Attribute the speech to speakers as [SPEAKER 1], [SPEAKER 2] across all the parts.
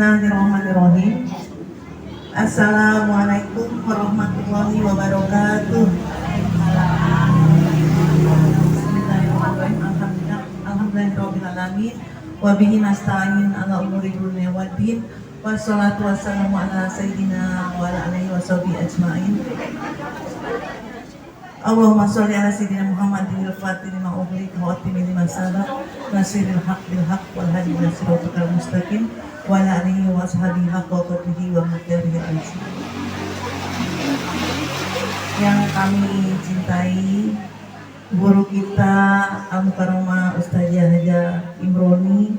[SPEAKER 1] Bismillahirrahmanirrahim. Assalamualaikum warahmatullahi wabarakatuh. Bismillahirrahmanirrahim. Alhamdulillahirabbil alamin. Wa bihi nasta'in ala umuri dunya waddin. Wassalatu wassalamu ala sayyidina wa ala alihi washabihi ajmain. Allahumma sholli ala sayyidina Muhammadin al-fatih lima ughliqa wa atimi lima sabaq nasiril haq bil haq wal hadi ila siratal mustaqim wa ala alihi wa ashabihi haqqa qadrihi wa miqdarihi al-azim. Yang kami cintai guru kita Al-Mukarramah Ustazah Haja Imroni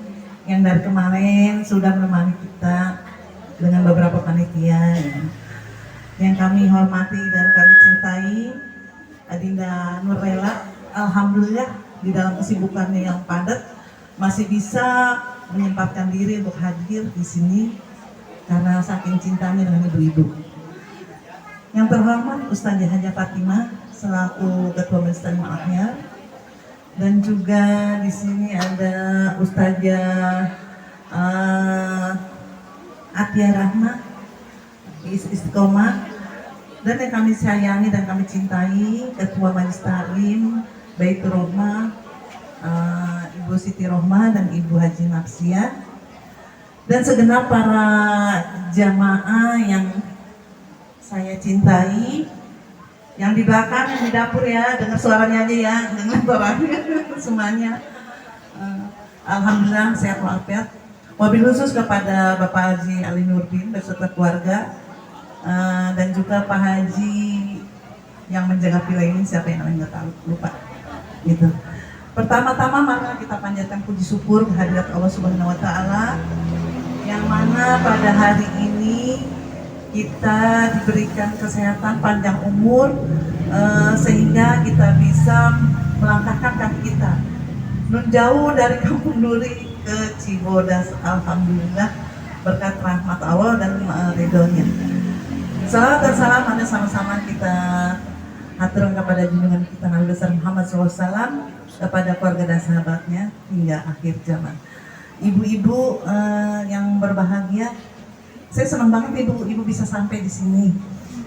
[SPEAKER 1] yang dari kemarin sudah menemani kita dengan beberapa panitia yang kami hormati dan kami cintai. Adinda Nurlela, alhamdulillah di dalam kesibukannya yang padat masih bisa menyempatkan diri untuk hadir di sini karena saking cintanya dengan ibu-ibu. Yang terhormat Ustazah Haja Fatimah selaku Ketua Majelis Taklim Al-Akhyar, dan juga di sini ada Ustazah Atia Rahma Istiqomah, dan yang kami sayangi dan kami cintai Ketua Majelis Taklim Baitur Rahmah Ibu Siti Rohmah dan Ibu Haji Nafsia, dan segenap para jamaah yang saya cintai, yang di belakang, yang di dapur ya, dengar suaranya aja ya, dengar suaranya semuanya. Alhamdulillah sehat walafiat. Wabil khusus kepada Bapak Haji Ali Nurdin beserta keluarga, dan juga Pak Haji yang menjaga villa ini, siapa yang namanya nggak tahu, lupa gitu. Pertama-tama maka kita panjatkan puji syukur kehadirat Allah Subhanahu wa Ta'ala, yang mana pada hari ini kita diberikan kesehatan panjang umur, sehingga kita bisa melangkahkan kaki kita menjauh dari Kampung Duri ke Cibodas. Alhamdulillah berkat rahmat Allah dan ridhonya. Salawat dan salam ada sama-sama kita haturkan kepada junjungan kita Nabi besar Muhammad SAW, kepada keluarga dan sahabatnya hingga akhir zaman. Ibu-ibu yang berbahagia, saya senang banget ibu bisa sampai di sini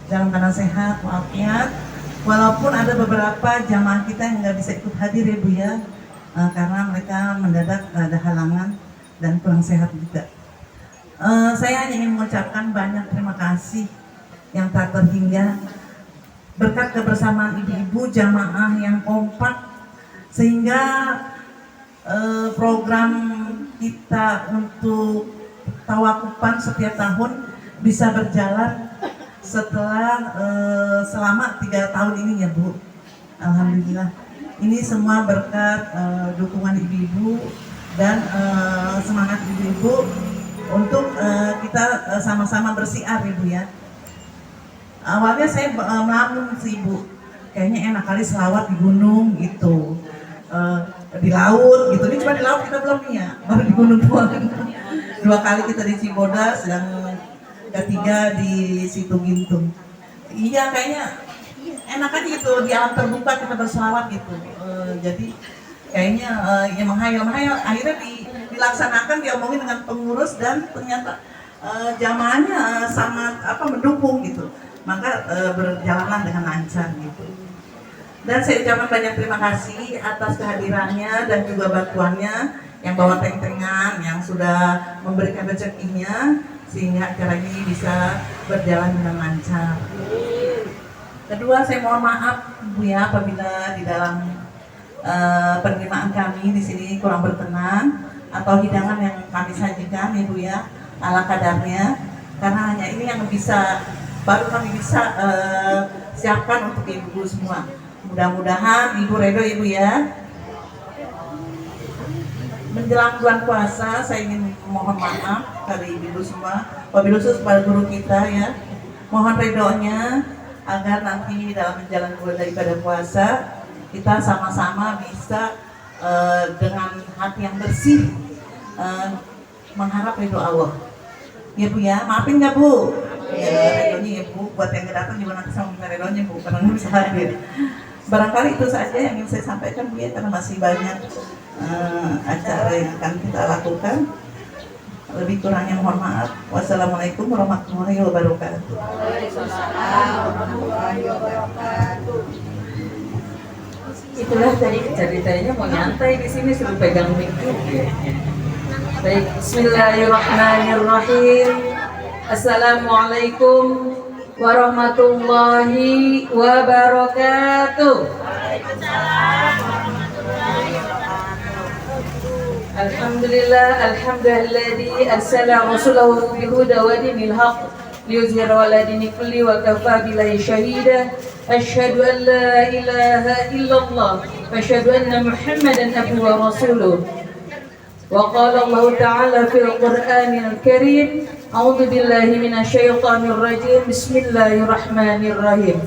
[SPEAKER 1] dalam keadaan sehat walafiat, walaupun ada beberapa jamaah kita yang nggak bisa ikut hadir ya Bu ya, karena mereka mendadak ada halangan dan kurang sehat juga. Saya hanya ingin mengucapkan banyak terima kasih yang tak terhingga berkat kebersamaan ibu-ibu jamaah yang kompak, sehingga program kita untuk tawakupan setiap tahun bisa berjalan setelah selama 3 tahun ini ya Bu. Alhamdulillah. Ini semua berkat dukungan ibu-ibu dan semangat ibu-ibu untuk kita sama-sama bersiar Ibu ya. Awalnya saya melamun sih Bu, kayaknya enak kali selawat di gunung gitu, di laut gitu. Ini cuma di laut kita belum nih ya, baru di gunung doang. 2 kali kita di Cibodas, yang ketiga di Situ Gintung. Iya kayaknya enak aja gitu, di alam terbuka kita berselawat gitu. Jadi kayaknya ya menghayal akhirnya dilaksanakan, diomongin dengan pengurus, dan ternyata jamaahnya sangat mendukung gitu. Maka berjalanlah dengan lancar gitu. Dan saya ucapkan banyak terima kasih atas kehadirannya dan juga bantuannya, yang bawa teng-tengan, yang sudah memberikan rezekinya sehingga acara ini bisa berjalan dengan lancar. Kedua, saya mohon maaf Bu ya apabila di dalam penerimaan kami di sini kurang berkenan atau hidangan yang kami sajikan Ibu ya ala kadarnya, karena hanya ini yang baru kami bisa siapkan untuk ibu semua. Mudah-mudahan Ibu Redo Ibu ya. Menjelang bulan puasa, saya ingin mohon maaf dari ibu semua, wabil khusus kepada guru kita ya. Mohon redonya agar nanti dalam menjalankan ibadah puasa kita sama-sama bisa dengan hati yang bersih mengharap ridho Allah. Ya Bu ya, maafin nggak Bu? Ya redonya ya Bu, buat yang datang juga nanti sama minta redonya Bu, karena bisa hadir. Barangkali itu saja yang ingin saya sampaikan Bu ya, karena masih banyak acara yang akan kita lakukan. Lebih kurangnya mohon maaf. Wassalamualaikum warahmatullahi wabarakatuh.
[SPEAKER 2] Waalaikumsalam warahmatullahi wabarakatuh. Itulah tadi ceritanya mau nyantai di sini suruh pegang mic juga. Baik, bismillahirrahmanirrahim. Assalamualaikum warahmatullahi wabarakatuh. Alhamdulillah, alhamdulilladzi arsala rasulahu bil huda wa dinil haqq liyuzhira ala dini kulli wa kafa billahi shahida. Asyhadu an la ilaha illallah wa asyhadu anna Muhammadan abduhu wa rasuluh. Wa qala Allah ta'ala fil Qur'anil Karim, a'udzu billahi minasyaitonir rajim. Bismillahirrahmanirrahim.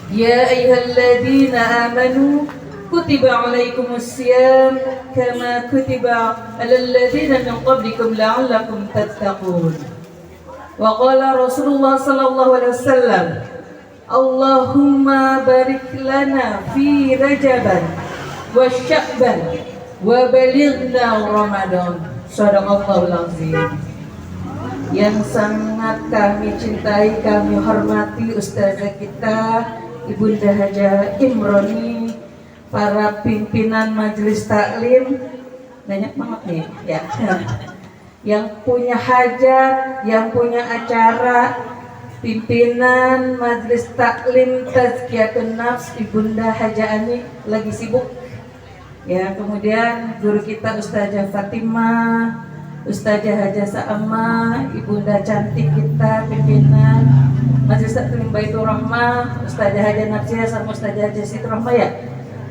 [SPEAKER 2] Ya ayyuhalladzina amanu kutiba alaikumus siyam kama kutiba alal ladzina min qablikum la'allakum tattaqun. Wa qala Rasulullah sallallahu alaihi wasallam, Allahumma barik lana fi Rajaban wa Sya'ban wa balighna Ramadan. Shadaqallahul azim. Yang sangat kami cintai, kami hormati ustazah kita Ibunda Haja Imroni, para pimpinan majelis taklim, banyak banget nih ya. Yang punya hajat, yang punya acara, pimpinan majelis taklim Tazkiyatun Nafs Ibunda Haja Ani lagi sibuk. Ya, kemudian guru kita Ustazah Fatimah, Ustazah Haja Sa'amah, Ibunda cantik kita pimpinan majelis taklim Baitur Rahmah, Ustazah Haja Nafsiyah sama Ustazah Haja Sitrahmah ya.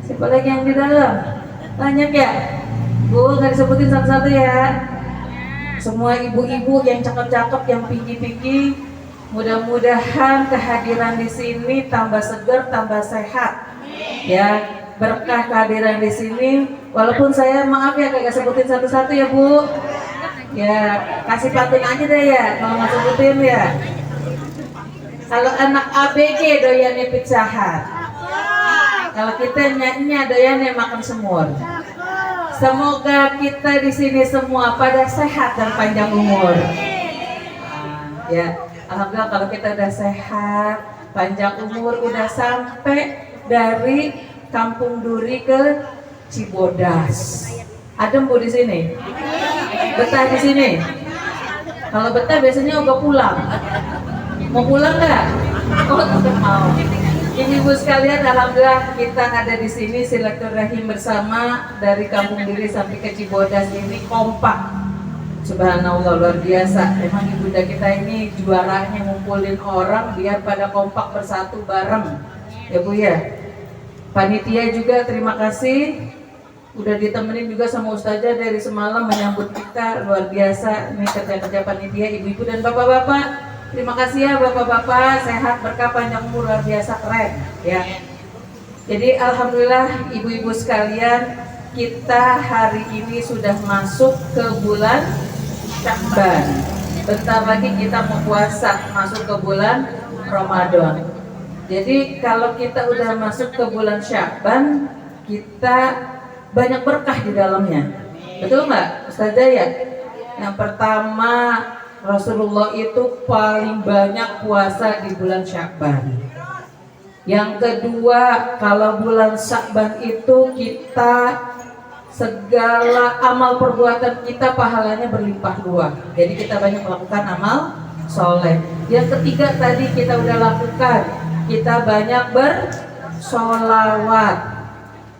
[SPEAKER 2] Siapa lagi yang di dalam? Banyak ya? Bu, nggak disebutin satu-satu ya. Semua ibu-ibu yang cakep-cakep, yang tinggi-tinggi, mudah-mudahan kehadiran di sini tambah segar, tambah sehat. Ya, berkah kehadiran di sini. Walaupun saya maaf ya kagak sebutin satu-satu ya Bu. Ya, kasih patung aja deh ya, kalau nggak sebutin ya. Kalau anak ABG doyannya Pizza Hut. Kalau kita nyanyi doyannya makan semur. Semoga kita di sini semua pada sehat dan panjang umur. Ya, alhamdulillah kalau kita udah sehat, panjang umur, udah sampai dari Kampung Duri ke Cibodas. Adem Bu di sini? Betah di sini? Kalau betah biasanya udah pulang. Mau pulang nggak? Oh, tetap mau. Ibu-ibu sekalian, alhamdulillah kita ada di sini silaturahim bersama dari Kampung Duri sampai ke Cibodas ini kompak. Subhanallah, luar biasa. Memang ibunda kita ini juaranya ngumpulin orang biar pada kompak bersatu bareng. Ya Bu ya. Panitia juga terima kasih. Udah ditemenin juga sama Ustazah dari semalam menyambut kita, luar biasa. Ini kerja-kerja panitia, ibu-ibu dan bapak-bapak. Terima kasih ya bapak-bapak, sehat, berkah, panjang umur, luar biasa, keren ya. Jadi alhamdulillah ibu-ibu sekalian, kita hari ini sudah masuk ke bulan Sya'ban. Bentar lagi kita mau puasa, masuk ke bulan Ramadan. Jadi kalau kita udah masuk ke bulan Sya'ban, kita banyak berkah di dalamnya. Betul nggak Ustazah ya? Yang pertama, Rasulullah itu paling banyak puasa di bulan Sya'ban. Yang kedua, kalau bulan Sya'ban itu kita segala amal perbuatan kita pahalanya berlimpah ruah. Jadi kita banyak melakukan amal soleh. Yang ketiga tadi kita udah lakukan, kita banyak bersolawat.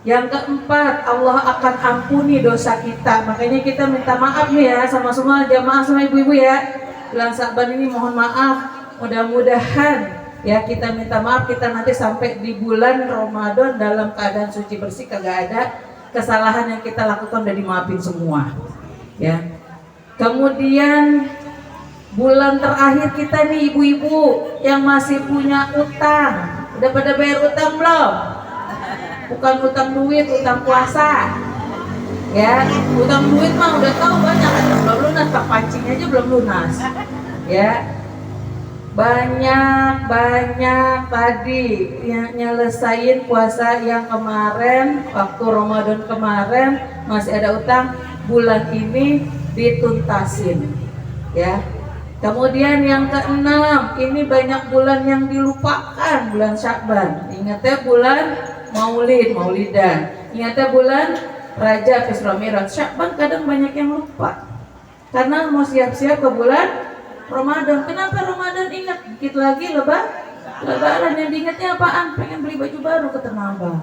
[SPEAKER 2] Yang keempat, Allah akan ampuni dosa kita. Makanya kita minta maaf nih ya sama semua jamaah, sama ibu-ibu ya. Bulan Sya'ban ini mohon maaf. Mudah-mudahan ya kita minta maaf, kita nanti sampai di bulan Ramadan dalam keadaan suci bersih, kagak ada kesalahan yang kita lakukan udah dimaafin semua. Ya. Kemudian bulan terakhir kita nih ibu-ibu yang masih punya utang, udah pada bayar utang belum? Bukan utang duit, utang puasa. Ya, utang duit mah udah tahu banyak, belum lunas, pak pancing aja belum lunas. Ya, banyak tadi yang nyelesain puasa yang kemarin, waktu Ramadan kemarin masih ada utang. Bulan ini dituntasin ya. Kemudian yang keenam, ini banyak bulan yang dilupakan, bulan Sya'ban. Ingat ya, bulan Maulidan. Ingat ya, bulan Rajab, Isra Mi'raj. Sya'ban kadang banyak yang lupa karena mau siap-siap ke bulan Ramadan. Kenapa Ramadan ingat? Dikit lagi Lebaran, yang diingatnya apaan? Pengen beli baju baru ke Tanah Abang.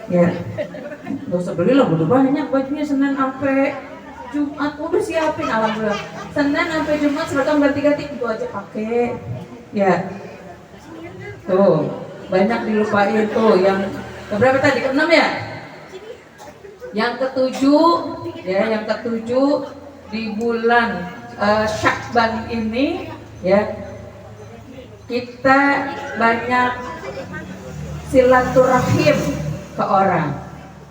[SPEAKER 2] Ya, gak usah beli lah, udah banyak bajunya. Senin sampai Jumat udah siapin, alhamdulillah. Senin sampai Jumat seragam ganti-ganti itu aja pakai. Ya, tuh banyak dilupain tuh. Yang keberapa tadi? Keenam ya? Yang ketujuh ya, yang ketujuh di bulan Sya'ban ini ya, kita banyak silaturahim ke orang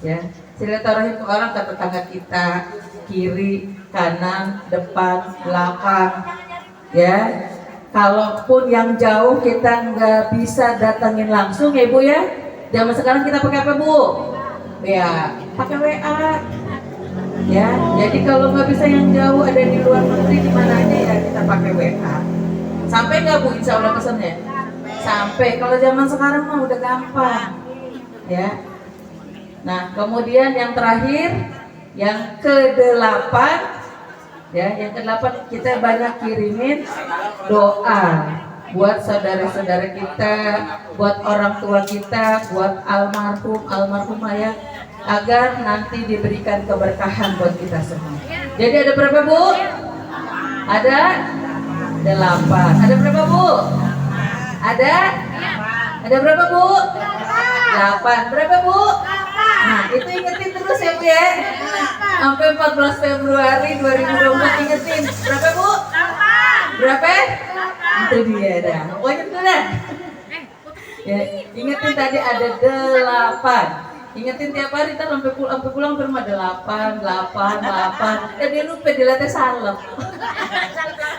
[SPEAKER 2] ya, silaturahim ke orang, ke tetangga kita, kiri, kanan, depan, belakang ya. Kalaupun yang jauh kita nggak bisa datangin langsung ya Bu ya, zaman sekarang kita pakai apa Bu? Ya pakai WA ya. Jadi kalau nggak bisa yang jauh, ada di luar negeri di mana aja ya, kita pakai WA. Sampai nggak Bu insya Allah pesannya? Sampai. Kalau zaman sekarang mah udah gampang ya. Nah kemudian yang terakhir, yang ke-8 ya, yang ke-8 kita banyak kirimin doa buat saudara-saudara kita, buat orang tua kita, buat almarhumah ya, agar nanti diberikan keberkahan buat kita semua. Jadi ada berapa Bu? Ada 8. Ada berapa Bu? Ada berapa Bu? 8. Berapa Bu? Nah itu ingetin terus ya Bu ya, sampai 14 Februari 2024 ingetin. Berapa Bu? Berapa? Itu dia dah, pokoknya itu dah ya, ingetin tadi ada 8. Ingetin tiap hari, kita sampai pulang ke rumah 8. Dia lupa dilatih salep.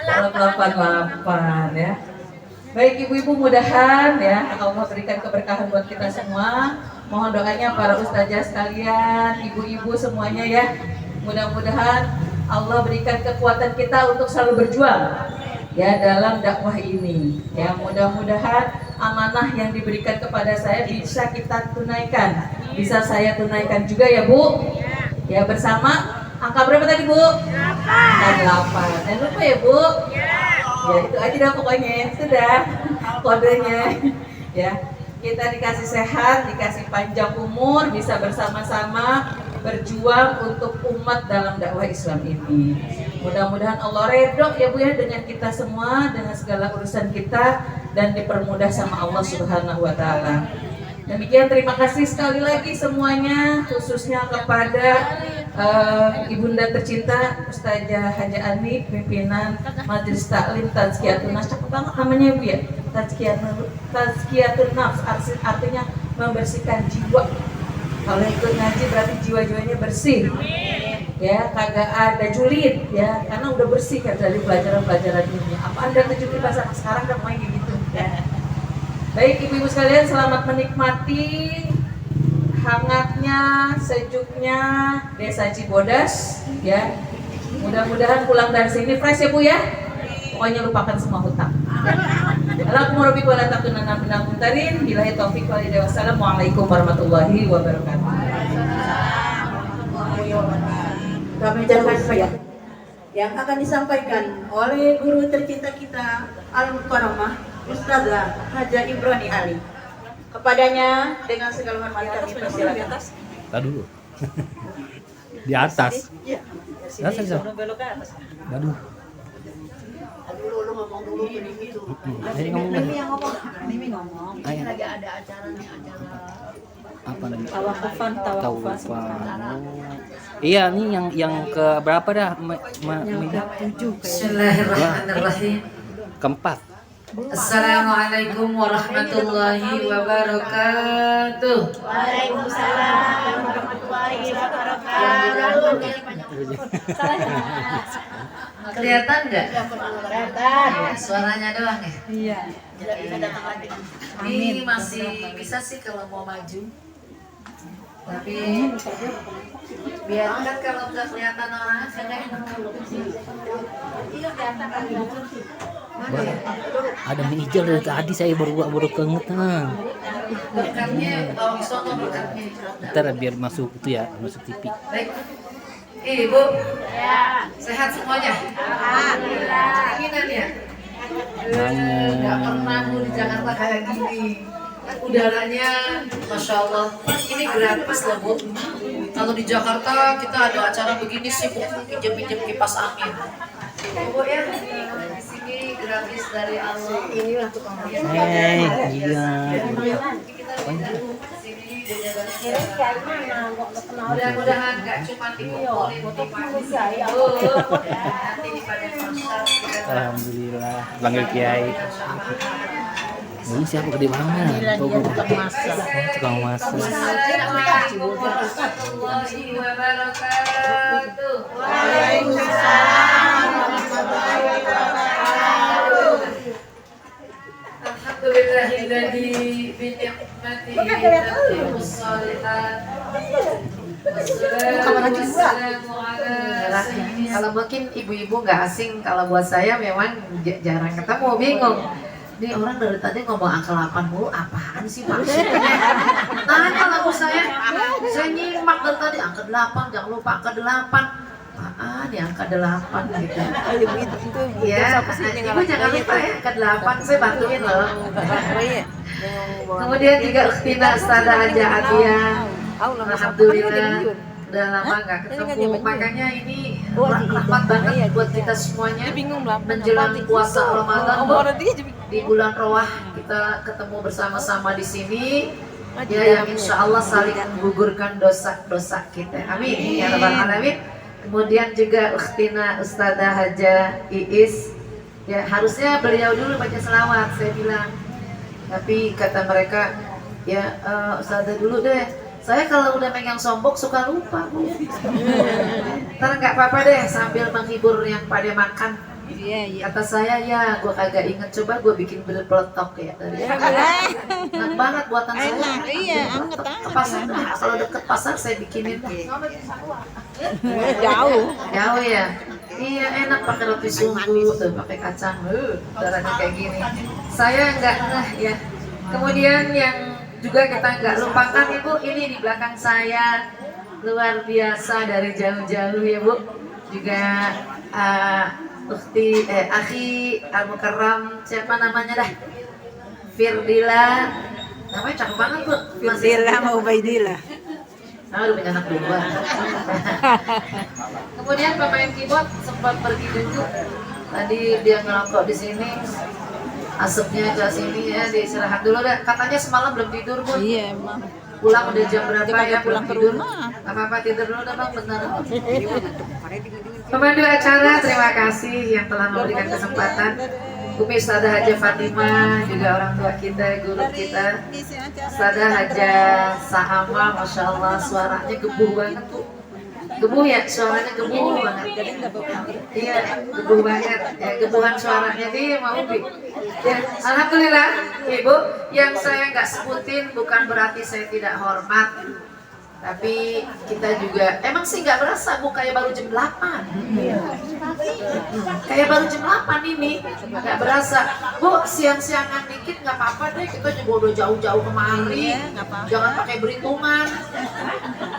[SPEAKER 2] Salep 88 ya. Baik ibu-ibu, mudahan ya Allah berikan keberkahan buat kita semua. Mohon doanya para ustazah sekalian, ibu-ibu semuanya ya. Mudah-mudahan Allah berikan kekuatan kita untuk selalu berjuang ya dalam dakwah ini. Ya, mudah-mudahan amanah yang diberikan kepada saya bisa kita tunaikan. Bisa saya tunaikan juga ya Bu. Ya, bersama angka berapa tadi Bu? 8. Dan lupa ya Bu. Ya itu aja dah pokoknya, sudah kodenya ya. Kita dikasih sehat, dikasih panjang umur, bisa bersama-sama berjuang untuk umat dalam dakwah Islam ini. Mudah-mudahan Allah redho ya Bu ya dengan kita semua, dengan segala urusan kita, dan dipermudah sama Allah Subhanahu wa taala. Demikian, terima kasih sekali lagi semuanya, khususnya kepada Ibunda tercinta Ustazah Haja Ani, pimpinan Majelis Taklim Tazkiyatun Nafs. Cakep banget namanya Ibu ya, Tazkiyatun Nafs, artinya membersihkan jiwa. Kalau ikut ngaji berarti jiwa-jiwanya bersih ya, kagak ada julid ya, karena udah bersih kan dari pelajaran-pelajaran dunia. Apa Anda tunjukin bahasa sekarang kan main gitu ya. Baik ibu-ibu sekalian, selamat menikmati hangatnya, sejuknya Desa Cibodas ya. Mudah-mudahan pulang dari sini fresh ya Bu ya. Pokoknya lupakan semua hutang. Assalamualaikum warahmatullahi wabarakatuh.
[SPEAKER 3] Kami ucapkan yang akan disampaikan oleh guru tercinta kita Al-Mukarramah Ustazah Haja Ibrani Ali. Kepadanya dengan segala hormat kami persilakan.
[SPEAKER 4] Kita dulu. Di atas.
[SPEAKER 3] Iya.
[SPEAKER 4] Belok ke atas. Aduh.
[SPEAKER 3] Dulu lu ngomong dulu ini gitu.
[SPEAKER 4] Ini ngomong.
[SPEAKER 3] Ini yang ngomong. Ini ngomong.
[SPEAKER 4] Ini
[SPEAKER 3] lagi ada acara nih, acara
[SPEAKER 4] apa lagi?
[SPEAKER 3] tawafufan.
[SPEAKER 4] Iya, nih yang ke berapa dah?
[SPEAKER 5] Bismillahirrahmanirrahim.
[SPEAKER 4] Keempat.
[SPEAKER 5] Assalamualaikum warahmatullahi wabarakatuh.
[SPEAKER 3] Waalaikumsalam warahmatullahi wabarakatuh.
[SPEAKER 5] Kelihatan nggak?
[SPEAKER 3] Kelihatan.
[SPEAKER 5] Suaranya doang ya?
[SPEAKER 3] Iya. Tidak bisa datang lagi.
[SPEAKER 5] Ini masih bisa sih kalau mau maju. Tapi biarkan kalau nggak kelihatan orang nggak enak.
[SPEAKER 4] Ada mie hijau dari tadi saya baru keingetan.
[SPEAKER 5] Berkatnya bawang sono berkatnya.
[SPEAKER 4] Ntar biar masuk itu ya, masuk TV.
[SPEAKER 5] Baik. Ibu. Ya. Sehat semuanya. Alhamdulillah. Keinginan ya. Nggak pernah Bu di Jakarta kayak gini. Udaranya, masya Allah, ini gratis loh Bu. Kalau di Jakarta kita ada acara begini sibuk pinjam kipas angin. Bu ya, di sini gratis dari Allah. Inilah tukang
[SPEAKER 4] Iya.
[SPEAKER 5] Mudah-mudahan nggak cuma dikumpulin di pagi, nanti di pada pasar.
[SPEAKER 4] Alhamdulillah, panggil Kiai. Ini siapa gede banget? Tukang masak.
[SPEAKER 5] Assalamualaikum warahmatullahi wabarakatuh. Alhamdulillahilladzi bi ni'matihi tatimmus shalihat. Kalau mungkin ibu-ibu nggak asing, kalau buat saya memang jarang ketemu, bingung. Ini orang dari tadi ngomong angka 8 mulu, apaan sih maksudnya? Nah kalau saya nyimak dari tadi angka 8, jangan lupa angka 8. Apaan ya angka 8 gitu. Ya, ibu jangan lupa ya angka 8, saya bantuin loh. Kemudian juga Tina Ustazah Haja Atia. Alhamdulillah udah lama nggak ketemu, makanya ini rahmat banget buat kita semuanya menjelang puasa Ramadan di bulan Rawah kita ketemu bersama-sama di sini ya, yang insya Allah saling menggugurkan dosa-dosa kita, amin ya rabbal alamin. Kemudian juga Ukhtina Ustazah Haja Iis, ya harusnya beliau dulu baca selawat saya bilang, tapi kata mereka ya Ustazah dulu deh. Saya kalau udah megang sombok suka lupa Bu. Ntar nggak apa-apa deh sambil menghibur yang pada makan. Kata saya ya gue kagak inget, coba gue bikin bener peletok ya dari enak banget buatan saya.
[SPEAKER 6] Iya, anget
[SPEAKER 5] Ke pasar dah, kalau deket pasar saya bikinin.
[SPEAKER 6] Jauh.
[SPEAKER 5] Jauh ya. Iya enak pakai roti sungguh tuh pakai kacang, darahnya kayak gini. Saya nggak ya. Kemudian yang juga kita nggak lupakan Ibu, ini di belakang saya luar biasa dari jauh-jauh ya Bu. Juga Akhi Al-Mukarram, siapa namanya dah? Firdila. Namanya cakep banget Bu.
[SPEAKER 6] Firdila mau Ubaidillah.
[SPEAKER 5] Udah punya anak dua. Kemudian pemain keyboard sempat pergi dulu. Tadi dia ngerokok di sini. Asapnya ke sini ya, diistirahat dulu dah. Katanya semalam belum tidur Bu.
[SPEAKER 6] Iya emang.
[SPEAKER 5] Pulang udah jam berapa ya?
[SPEAKER 6] Pulang
[SPEAKER 5] Belum
[SPEAKER 6] ke
[SPEAKER 5] tidur.
[SPEAKER 6] rumah.
[SPEAKER 5] Apa-apa tidur dulu dah Bang, benar. Pemandu acara, terima kasih yang telah memberikan kesempatan. Umi Ustazah Haja Fatimah, juga orang tua kita, guru kita. Ustazah Haja Sahama, Masya Allah, suaranya gebuh banget Bu. Gebuh ya, suaranya gebuh banget. Iya, gebuh banget. Ya, gebuhan suaranya dia mau Bi. Ya, alhamdulillah, Ibu. Yang saya nggak sebutin bukan berarti saya tidak hormat. Tapi kita juga, emang sih nggak berasa Bu, kayak baru jam 8. Kayak baru jam 8 ini, nggak berasa. Bu, siang-siangan dikit nggak apa-apa deh, kita juga udah jauh-jauh kemari. Jangan pakai berhitungan.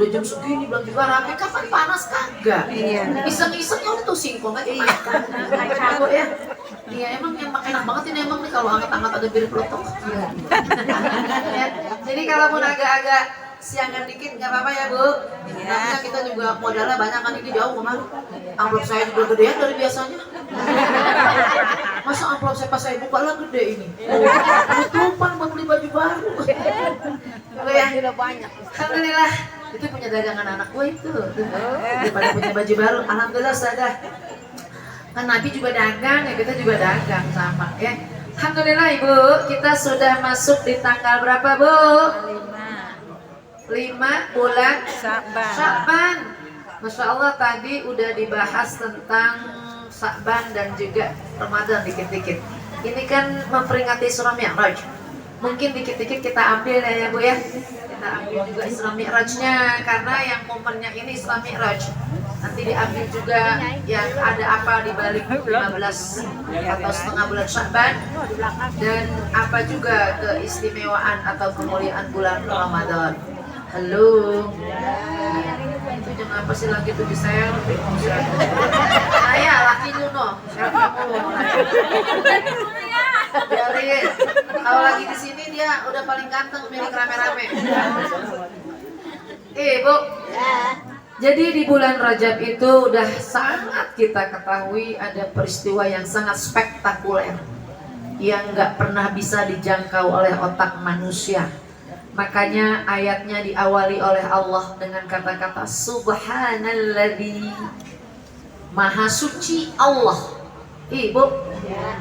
[SPEAKER 5] Udah jam segini belum juga rame, kapan panas kagak? Iseng-iseng ya tuh singkong aja makan. Bu ya. Iya emang yang enak banget ini emang nih kalau hangat-hangat ada bir peletok. Ya, jadi kalau mau agak-agak siangan dikit nggak apa-apa ya Bu. Karena kita juga modalnya banyak kan, ini jauh kemana. Amplop saya juga gedean dari biasanya. Masa amplop saya pas saya buka lah gede ini. Lupa buat beli baju baru. Ya, sudah banyak. Alhamdulillah itu punya dagangan anak gue itu. Daripada punya baju baru, alhamdulillah sudah. Kan Nabi juga dagang ya, kita juga dagang sama ya. Alhamdulillah Ibu, kita sudah masuk di tanggal berapa Bu? 5 bulan Sya'ban. Masya Allah tadi udah dibahas tentang Sya'ban dan juga Ramadan dikit-dikit. Ini kan memperingati surah Mi'raj. Mungkin dikit-dikit kita ambil ya Bu ya. Kita ambil juga Isra Mi'rajnya, karena yang momennya ini Isra Mi'raj. Nanti diambil juga yang ada apa di balik 15 atau setengah bulan Sya'ban, dan apa juga keistimewaan atau kemuliaan bulan Ramadan. Halo. Itu jangan apa sih lagi tuh di selfie. Saya laki Nuno. Selfie mulu. Biarin. Kalau lagi di sini dia udah paling ganteng milik rame-rame. Bu. Jadi di bulan Rajab itu udah sangat kita ketahui ada peristiwa yang sangat spektakuler yang nggak pernah bisa dijangkau oleh otak manusia. Makanya ayatnya diawali oleh Allah dengan kata-kata Subhanalladzi, Maha Suci Allah. Ibu,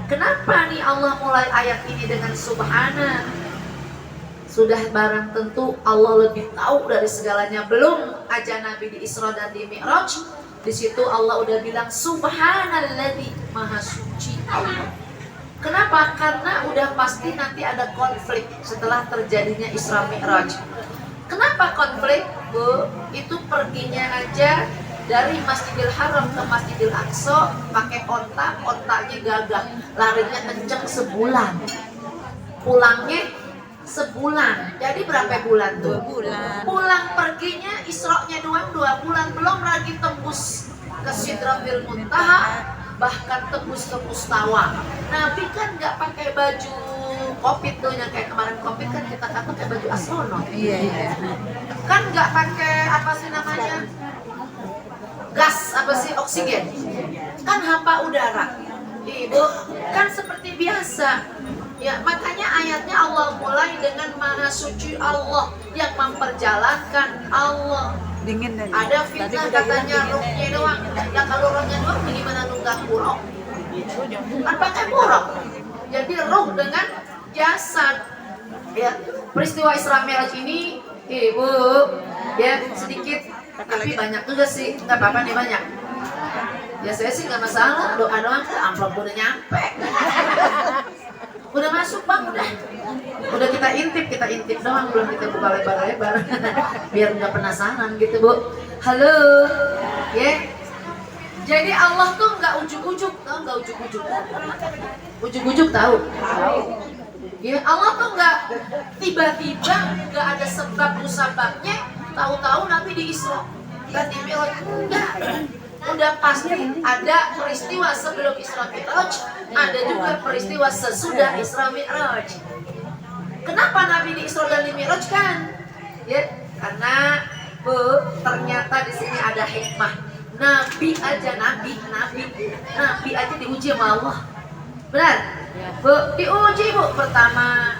[SPEAKER 5] kenapa nih Allah mulai ayat ini dengan Subhana? Sudah barang tentu Allah lebih tahu dari segalanya. Belum aja Nabi di Isra dan di Mi'raj, di situ Allah udah bilang Subhanalladzi, Maha Suci Allah. Kenapa? Karena udah pasti nanti ada konflik setelah terjadinya Isra Mi'raj. Kenapa konflik, Bu? Itu perginya aja dari Masjidil Haram ke Masjidil Aqsa pakai onta, ontanya gagah, larinya kenceng sebulan. Pulangnya sebulan. Jadi berapa bulan tuh?
[SPEAKER 6] 2 bulan.
[SPEAKER 5] Pulang perginya Isra-nya doang 2 bulan, belum lagi tembus ke Sidratil Muntaha, bahkan tembus ke Mustawa. Nabi kan nggak pakai baju Covid tuh, yang kayak kemarin Covid kan kita kan pakai baju astronot.
[SPEAKER 6] Iya.
[SPEAKER 5] Kan nggak pakai apa sih namanya, gas apa sih, oksigen, kan hampa udara. Ibu kan seperti biasa ya, makanya ayatnya Allah mulai dengan Maha Suci Allah, yang memperjalankan Allah.
[SPEAKER 6] Dingin dan
[SPEAKER 5] Ada fitnah katanya rohnya doang. Ya kalau rohnya doang gimana nunggak buruk? Kan pakai buruk. Jadi roh dengan jasad. Ya, peristiwa Isra Mi'raj ini, Ibu, ya sedikit tapi banyak juga sih. Nggak apa-apa nih, banyak. Ya saya sih nggak masalah, doa doang, amplop udah nyampe. Udah masuk Bang, udah kita intip doang, belum kita buka lebar-lebar. Biar nggak penasaran gitu Bu. Halo, ya. Jadi Allah tuh nggak ujuk-ujuk, tau nggak ujuk-ujuk? Ujuk-ujuk tahu? Ya Allah tuh nggak tiba-tiba, nggak ada sebab musababnya. Tahu-tahu Nabi di Isra dan di Mi'raj, enggak. Udah pasti ada peristiwa sebelum Isra Mi'raj, ada juga peristiwa sesudah Isra Mi'raj. Kenapa Nabi di Isra dan di Mi'raj kan? Ya, karena Bu, ternyata di sini ada hikmah. Nabi aja diuji sama Allah. Benar? Bu, diuji Bu. Pertama,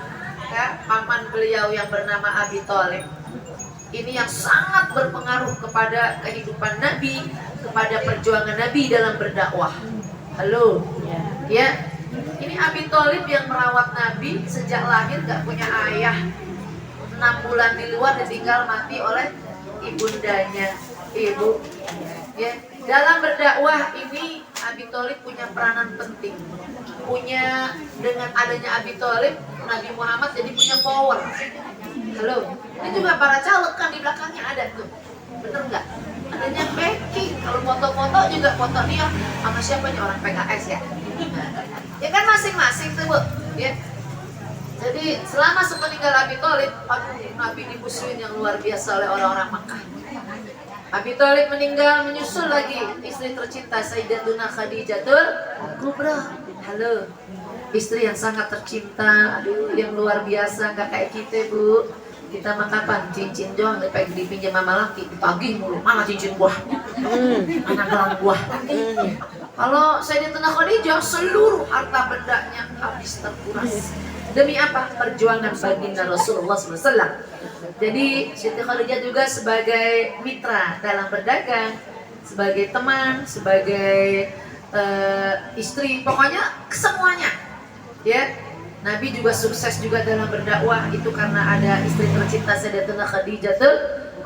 [SPEAKER 5] ya, paman beliau yang bernama Abi Thalib. Ini yang sangat berpengaruh kepada kehidupan Nabi, kepada perjuangan Nabi dalam berdakwah. Halo, ya. Ini Abi Thalib yang merawat Nabi sejak lahir, gak punya ayah. 6 bulan di luar ditinggal mati oleh ibundanya. Ibu, ya. Dalam berdakwah ini Abi Thalib punya peranan penting. Dengan adanya Abi Thalib, Nabi Muhammad jadi punya power. Halo, ini juga para caleg kan di belakangnya ada tuh, bener nggak? Adanya backing. Kalau foto-foto juga foto dia sama siapa nih, orang PKS ya? Ya kan masing-masing tuh Bu. Ya. Jadi selama sepeninggal Abi Thalib, Nabi dimusuhin yang luar biasa oleh orang-orang Makkah. Abi Thalib meninggal, menyusul lagi istri tercinta Sayyidatuna Khadijatul Kubra. Halo, istri yang sangat tercinta, aduh, yang luar biasa, nggak kayak kita Bu. Kita mah kapan cincin doang dipinjam sama laki, ditagih mulu, mana cincin gua, mana gelang gua. Kalau Sayyidatuna Khadijah, seluruh harta bendanya habis terkuras. Demi apa? Perjuangan baginda Rasulullah SAW. Jadi Siti Khadijah juga sebagai mitra dalam berdagang, sebagai teman, sebagai istri, pokoknya semuanya. Ya, Nabi juga sukses juga dalam berdakwah itu karena ada istri tercinta Sayyidatuna Khadijatul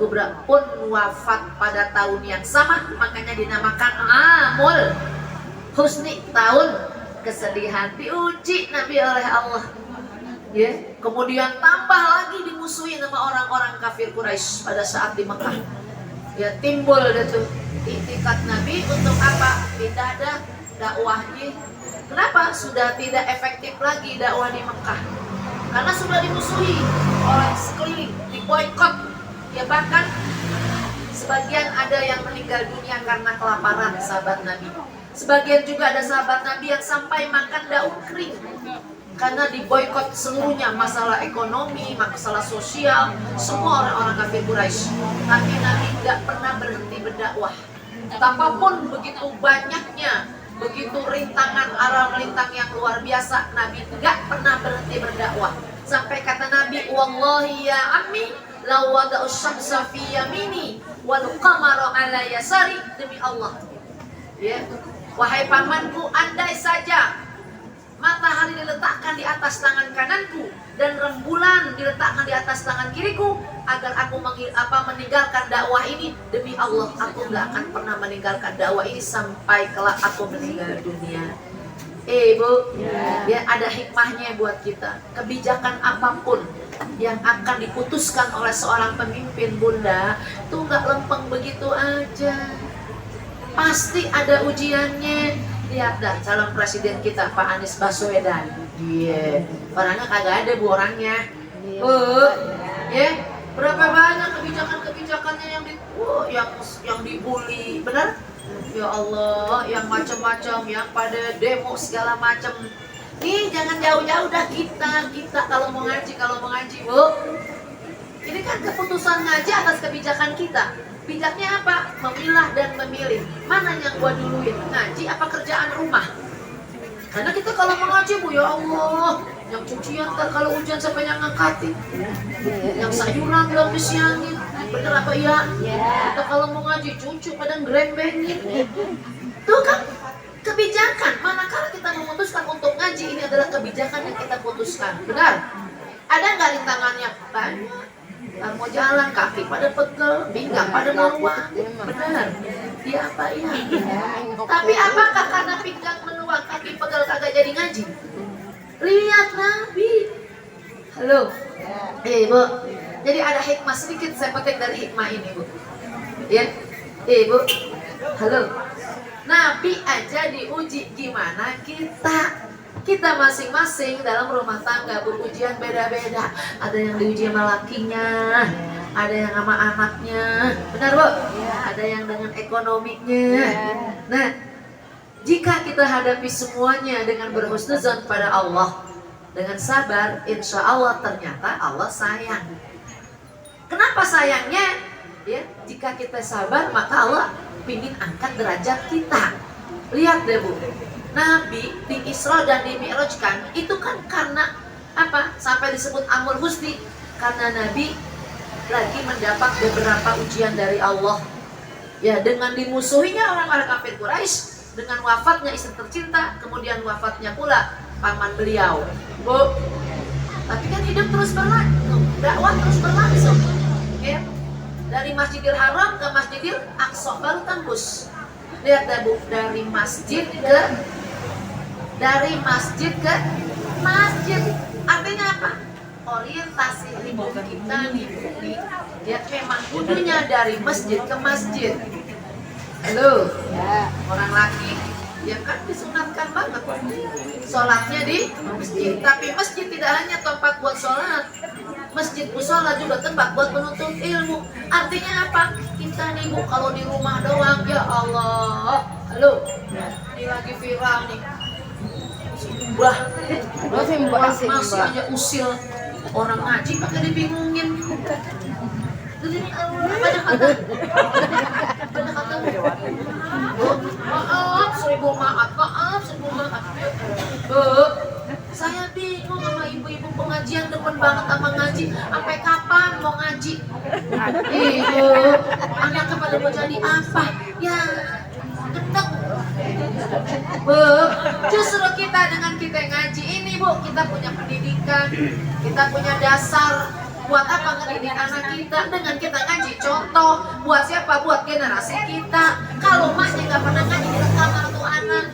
[SPEAKER 5] Kubra pun wafat pada tahun yang sama, makanya dinamakan Amul Husni, tahun kesedihan. Diuji Nabi oleh Allah. Ya, kemudian tambah lagi dimusuhi sama orang-orang kafir Quraisy pada saat di Mekah. Ya, timbul deh tuh itikat Nabi untuk apa? Tidak ada dakwahnya. Kenapa? Sudah tidak efektif lagi dakwah di Mekah. Karena sudah dimusuhi oleh sekeliling, diboikot. Ya, bahkan sebagian ada yang meninggal dunia karena kelaparan sahabat Nabi. Sebagian juga ada sahabat Nabi yang sampai makan daun kering karena diboikot seluruhnya, masalah ekonomi, masalah sosial, semua orang-orang kafir Quraisy. Tapi Nabi nggak pernah berhenti berdakwah. Apapun begitu banyaknya, begitu rintangan arah melintang yang luar biasa, Nabi nggak pernah berhenti berdakwah. Sampai kata Nabi, wallahi ya ammi, law wada'u syamsa fi yamini wal qamara ala yasari, demi Allah. Ya, wahai pamanku, andai saja matahari diletakkan di atas tangan kananku dan rembulan diletakkan di atas tangan kiriku agar aku meninggalkan dakwah ini, demi Allah aku nggak akan pernah meninggalkan dakwah ini sampai kelak aku meninggal dunia. Bu, ya ada hikmahnya buat kita. Kebijakan apapun yang akan diputuskan oleh seorang pemimpin, Bunda, tuh nggak lempeng begitu aja. Pasti ada ujiannya. Lihat dah calon presiden kita Pak Anies Baswedan. Iya, orangnya kagak ada bu orangnya. Ya, berapa banyak kebijakannya yang dibully, benar? Ya Allah, yang macam-macam, yang pada demo segala macam. Nih jangan jauh-jauh dah kita kalau mau ngaji bu. Ini kan keputusan ngaji atas kebijakan kita. Bijaknya apa? Memilah dan memilih. Mana yang gua duluin? Ngaji apa kerjaan rumah? Karena kita kalau mengaji bu, ya Allah, yang cucian kalau hujan siapa yang ngangkatin? Yang sayuran belum disiangin. Bener apa iya? Kita kalau mau ngaji cucu pada ngerembengin. Tuh kan kebijakan. Manakala kita memutuskan untuk ngaji, ini adalah kebijakan yang kita putuskan. Benar? Ada nggak rintangannya? Banyak. Mau jalan kaki pada pegel, pinggang pada meluang, benar? Dia apa ya? Tapi apakah karena pinggang meluang, kaki pegel kagak jadi ngaji? Lihat Nabi. Halo, Bu. Jadi ada hikmah sedikit saya petik dari hikmah ini, Bu. Ya, Bu. Halo. Nabi aja diuji, gimana kita? Kita masing-masing dalam rumah tangga berujian beda-beda. Ada yang diuji sama lakinya, ada yang sama anaknya, benar bu? Ada yang dengan ekonominya. Nah, jika kita hadapi semuanya dengan berhusnuzon pada Allah, dengan sabar, insya Allah ternyata Allah sayang. Kenapa sayangnya? Ya, jika kita sabar maka Allah ingin angkat derajat kita. Lihat deh bu. Nabi di Isra dan di Mi'rajkan itu kan karena apa? Sampai disebut Amul Husni karena Nabi lagi mendapat beberapa ujian dari Allah. Ya, dengan dimusuhinya orang-orang kafir Quraisy, dengan wafatnya istri tercinta, kemudian wafatnya pula paman beliau. Bu, tapi kan hidup terus berlangsung, dakwah terus berlangsung. Ya. Dari Masjidil Haram ke Masjidil Aqsa baru tembus. Lihat deh bu, dari masjid ke masjid. Artinya apa? Orientasi hidup kita di bumi ya memang kudunya dari masjid ke masjid. Halo, orang laki ya kan disunatkan banget sholatnya di masjid. Tapi masjid tidak hanya tempat buat sholat, masjid musola juga tempat buat menuntut ilmu. Artinya apa? Kita nih bu kalau di rumah doang, ya Allah. Halo, ini lagi viral nih. Masih aja usil orang ngaji pakai dibingungin. Jadi banyak kata. Maaf, seribu maaf. Bu, saya bingung sama ibu-ibu pengajian demen banget sama ngaji. Sampai kapan mau ngaji? Ibu, anaknya pada mau jadi apa? Ya, gendeng. Bu, justru kita dengan kita ngaji ini bu, kita punya pendidikan, kita punya dasar. Buat apa ngedidik anak kita dengan kita ngaji? Contoh, buat siapa? Buat generasi kita. Kalau masnya nggak pernah ngaji, direkam tuh anak.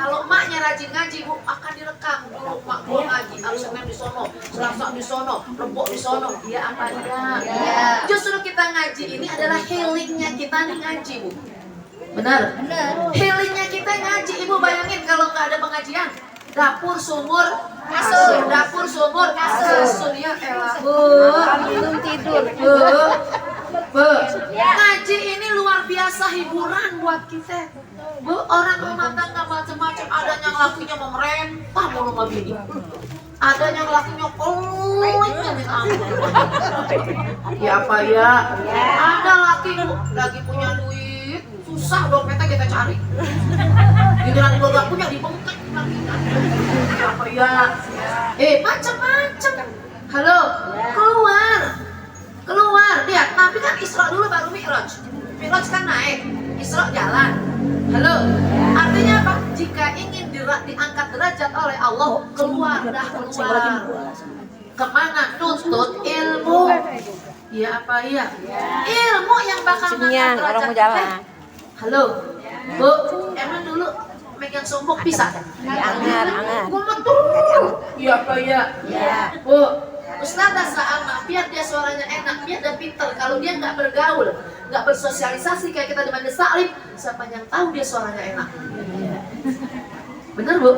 [SPEAKER 5] Kalau emaknya rajin ngaji, Bu, akan direkam. Dulu emak gua ngaji, harus Senin di sono, Selasa di sono, Rebo di sono. Iya apa iya? Justru kita ngaji ini adalah healingnya kita nih ngaji, Bu. Benar? Healingnya kita ngaji, Ibu bayangin kalau nggak ada pengajian. Dapur sumur kasur, dapur sumur kasur. Ya elah, Bu.
[SPEAKER 6] Belum tidur.
[SPEAKER 5] Bu, ngaji ini luar biasa hiburan buat kita. Bu, orang rumah tangga macam-macam, ada yang lakinya memerintah mulu sama bini. Ada yang lakinya pelit minta ampun. Ya apa ya? Ada laki Bu, lagi punya duit, susah dompetnya kita cari. Giliran gua gak punya dibengkek lakinya. Ya apa ya? Macam-macam. Halo, keluar lihat. Tapi kan Isra dulu baru Mi'raj. Mi'raj kan naik, Isra jalan. Halo, artinya apa? Jika ingin diangkat derajat oleh Allah, keluar. Kemana? Nuntut ilmu. Ya apa ya? Ilmu yang bakal ngangkat derajat.
[SPEAKER 6] Orang mau jalan.
[SPEAKER 5] Halo, Bu, emang dulu megang sombong bisa?
[SPEAKER 6] Angar.
[SPEAKER 5] Gua betul. Ya apa ya? Bu, Ustazah sama, biar dia suaranya enak, biar dia pintar. Kalau dia nggak bergaul, nggak bersosialisasi kayak kita di majelis taklim, siapa yang tahu dia suaranya enak? Bener Bu?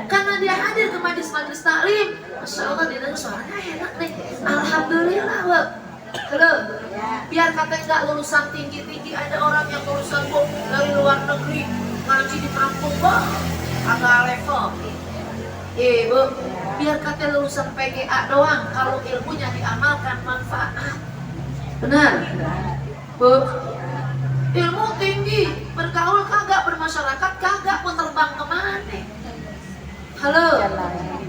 [SPEAKER 5] Karena dia hadir ke majelis taklim, Masya Allah dia dengar suaranya enak nih. Alhamdulillah Bu. Halo, biar katanya nggak lulusan tinggi-tinggi, ada orang yang lulusan Bu dari luar negeri ngaji di kampung Bu, agak level. Bu, biar kata lulusan PGA doang, kalau ilmunya diamalkan manfaat. Benar? Bu, ilmu tinggi, bergaul kagak, bermasyarakat kagak, mau terbang kemana? Halo,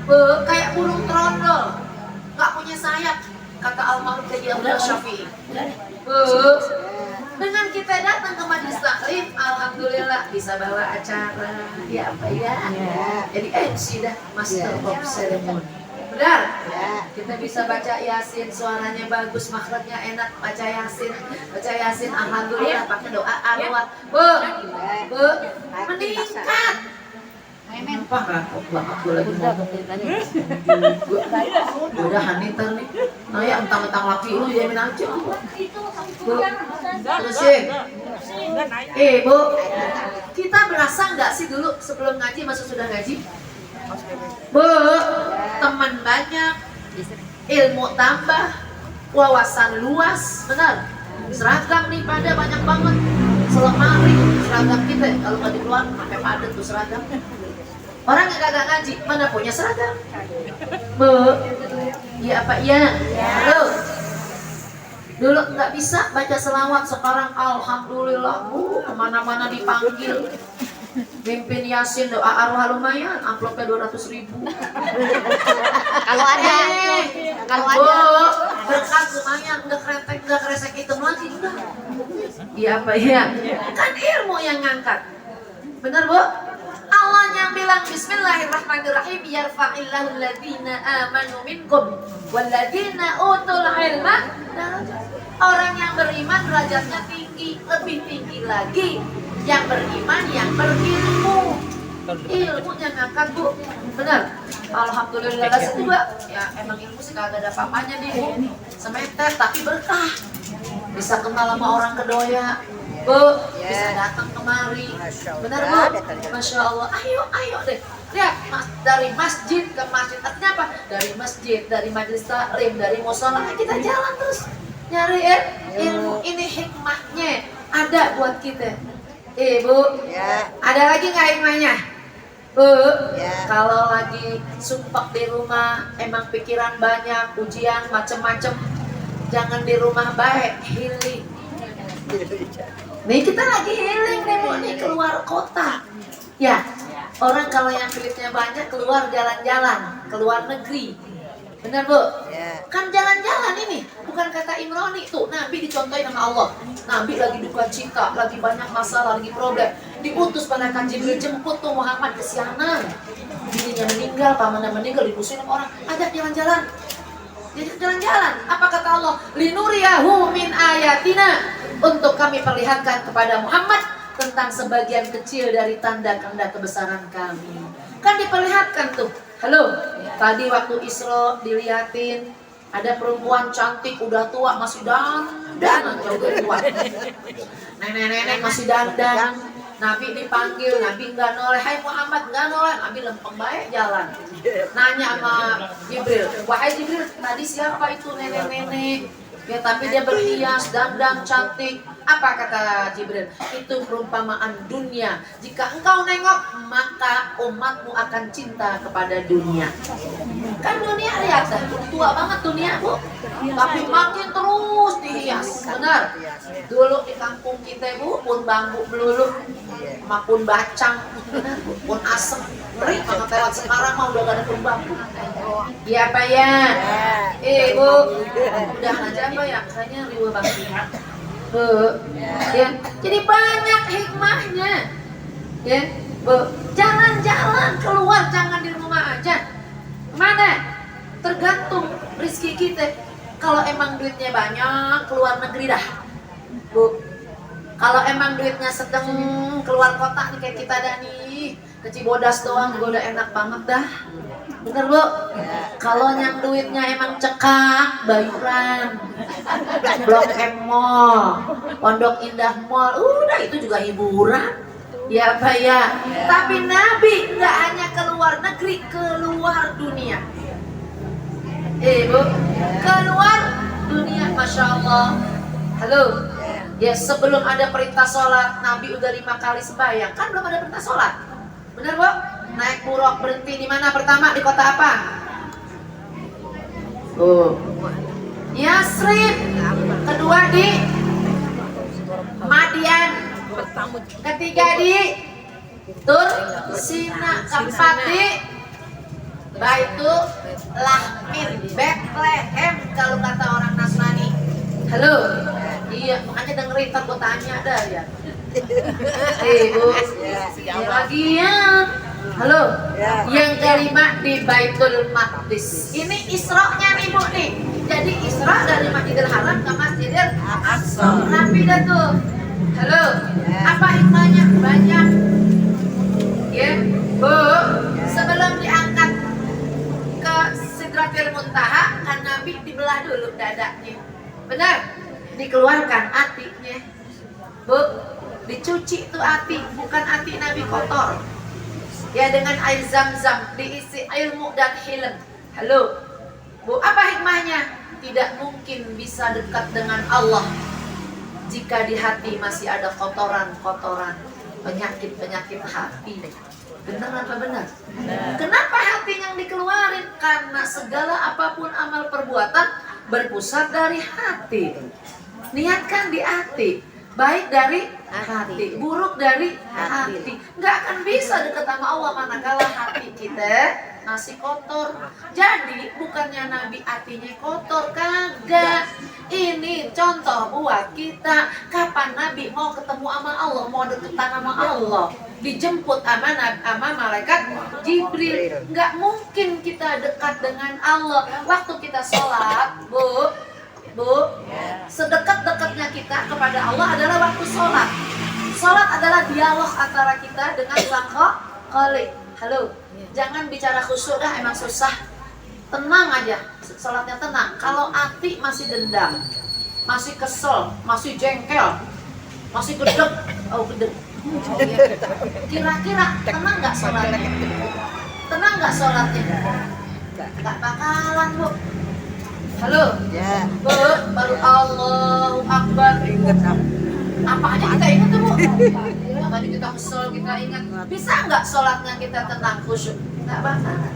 [SPEAKER 5] Bu, kayak burung trondol, nggak punya sayap, kata almarhum Kiai Abdul Syafi'i. Bu, dengan kita datang ke majelis taklim, alhamdulillah bisa bawa acara. Ya apa ya? Jadi MC dah, Master of Ceremony. Benar? Kita bisa baca Yasin, suaranya bagus, makhrajnya enak, baca Yasin, alhamdulillah pakai doa arwah. Bu, meningkat. Apa rampok banget gue lagi udah haniter nih. Nah ya entang-entang laki lu jamin aja. Bu, terusin. Bu, kita berasa nggak sih dulu sebelum ngaji, masa sudah ngaji? Bu, teman banyak, ilmu tambah, wawasan luas, benar? Seragam nih pada banyak banget, selemari seragam kita. Kalau nggak dikeluar, sampai padat tuh seragam. Orang yang kagak ngaji, mana punya seragam? Bu, ya apa iya? Halo. Dulu nggak bisa baca selawat, sekarang alhamdulillah Bu, kemana-mana dipanggil. Mimpin Yasin, doa arwah lumayan, amplopnya 200.000.
[SPEAKER 6] Kalau ada.
[SPEAKER 5] Bu, berkat lumayan, nggak kresek hitam lagi, udah. Iya apa ya? Kan ilmu yang ngangkat. Bener Bu? Allah yang bilang Bismillahirrahmanirrahim, yarfa'illahu alladhina amanu minkum walladhina utul ilma darajat. Orang yang beriman derajatnya tinggi, lebih tinggi lagi yang beriman, yang berilmu. Ilmunya ngangkat Bu. Benar? Alhamdulillah juga. Ya emang ilmu sih kagak ada apa-apanya nih Bu. Semeter tapi berkah. Bisa kenal sama orang kedoya. Bu, bisa datang kemari. Benar Bu? Masya Allah. Ayo deh. Lihat, dari masjid ke masjid. Artinya apa? Dari masjid, dari majelis taklim, dari musola. Kita jalan terus nyari ilmu. Ini hikmahnya ada buat kita. Bu, ada lagi nggak hikmahnya? Bu, kalau lagi sumpah di rumah, emang pikiran banyak, ujian macem-macem, jangan di rumah baik, healing. Nih kita lagi healing nih Bu, nih keluar kota. Ya, orang kalau yang duitnya banyak keluar jalan-jalan, keluar negeri. Benar Bu? Kan jalan-jalan ini, bukan kata Imroni tuh, Nabi dicontohin sama Allah. Nabi lagi duka cita, lagi banyak masalah, lagi problem. Diutus malaikat Jibril jemput tuh Muhammad kesianan. Bininya meninggal, pamannya meninggal, dipusuin sama orang. Ajak jalan-jalan. Diajak jalan-jalan. Apa kata Allah? Linuriyahu min ayatina. Untuk kami perlihatkan kepada Muhammad tentang sebagian kecil dari tanda-tanda kebesaran kami. Kan diperlihatkan tuh. Halo, tadi waktu Isra diliatin ada perempuan cantik udah tua masih dandan jauh tua. Nenek-nenek masih dandan. Nabi dipanggil, Nabi nggak noleh. Hai Muhammad, nggak noleh. Nabi lempeng baik jalan. Nanya sama Jibril, wahai Jibril, tadi siapa itu nenek-nenek? Ya tapi dia berhias, dandan, cantik. Apa kata Jibril? Itu perumpamaan dunia. Jika engkau nengok, maka umatmu akan cinta kepada dunia. Kan dunia lihat, tua banget dunia bu. Tapi makin terus dihias, benar. Dulu di kampung kita bu, pun bambu melulu, maupun bacang, pun asem, ngeri banget lewat. Sekarang mah udah gak ada pun bambu. Iya apa ya? Bu, udah aja apa ya? Kayaknya riwa banget. Bu, ya. Jadi banyak hikmahnya, ya. Bu, jalan-jalan keluar, jangan di rumah aja. Mana? Tergantung rezeki kita. Kalau emang duitnya banyak, keluar negeri dah. Bu, kalau emang duitnya sedang keluar kota nih kayak kita dah nih, ke Cibodas doang juga udah enak banget dah. Bener bu? Kalau yang duitnya emang cekak, Bayuran, Blok M Mall, Pondok Indah Mall, udah itu juga hiburan. Ya apa ya? Tapi Nabi nggak hanya keluar negeri, keluar dunia. Bu, keluar dunia, Masya Allah. Halo. Ya sebelum ada perintah sholat, Nabi udah 5 kali sembahyang. Kan belum ada perintah sholat. Bener bu? Naik buruk berhenti di mana pertama? Di kota apa? Yasrib. Kedua di Madian. Ketiga di Tursina. Keempat di Baitul Lahmin, Bethlehem kalau kata orang Nasrani. Halo. Iya, makanya dengerin, ntar gue tanya dah ya. Bu, yang lagi ya. Halo, yang kelima di Baitul Maqdis. Ini Isra-nya nih bu nih. Jadi Isra dari Masjidil Haram ke Masjidil Aqsa. Rapi dah tuh. Halo, apa hikmahnya? Banyak. Ya, bu, sebelum diangkat ke Sidratil Muntaha, kan Nabi dibelah dulu dadanya. Benar? Dikeluarkan hatinya, bu, dicuci tuh hati, bukan hati Nabi kotor, ya dengan air zam-zam, diisi ilmu dan hilm. Halo, bu, apa hikmahnya? Tidak mungkin bisa dekat dengan Allah jika di hati masih ada kotoran-kotoran, penyakit-penyakit hati. Benar apa benar? Kenapa hati yang dikeluarin? Karena segala apapun amal perbuatan berpusat dari hati. Niatkan di hati, baik dari hati, buruk dari hati. Nggak akan bisa dekat sama Allah manakala hati kita masih kotor. Jadi bukannya Nabi hatinya kotor, kagak. Ini contoh buat kita. Kapan Nabi mau ketemu sama Allah, mau deketan sama Allah, dijemput sama malaikat Jibril. Nggak mungkin kita dekat dengan Allah waktu kita sholat, bu. Sedekat-dekatnya kita kepada Allah adalah waktu sholat. Sholat adalah dialog antara kita dengan Sang Khalik. Halo, jangan bicara khusyuk dah, emang susah. Tenang aja, sholatnya tenang. Kalau hati masih dendam, masih kesel, masih jengkel, masih gedeg, kira-kira tenang nggak sholatnya? Tenang nggak sholatnya? Nggak bakalan bu. Halo, bu, baru Allahu Akbar. Apa aja kita ingat tuh bu? Yang tadi kita kesel kita ingat. Bisa nggak sholatnya kita tenang khusyuk? Nggak bakalan.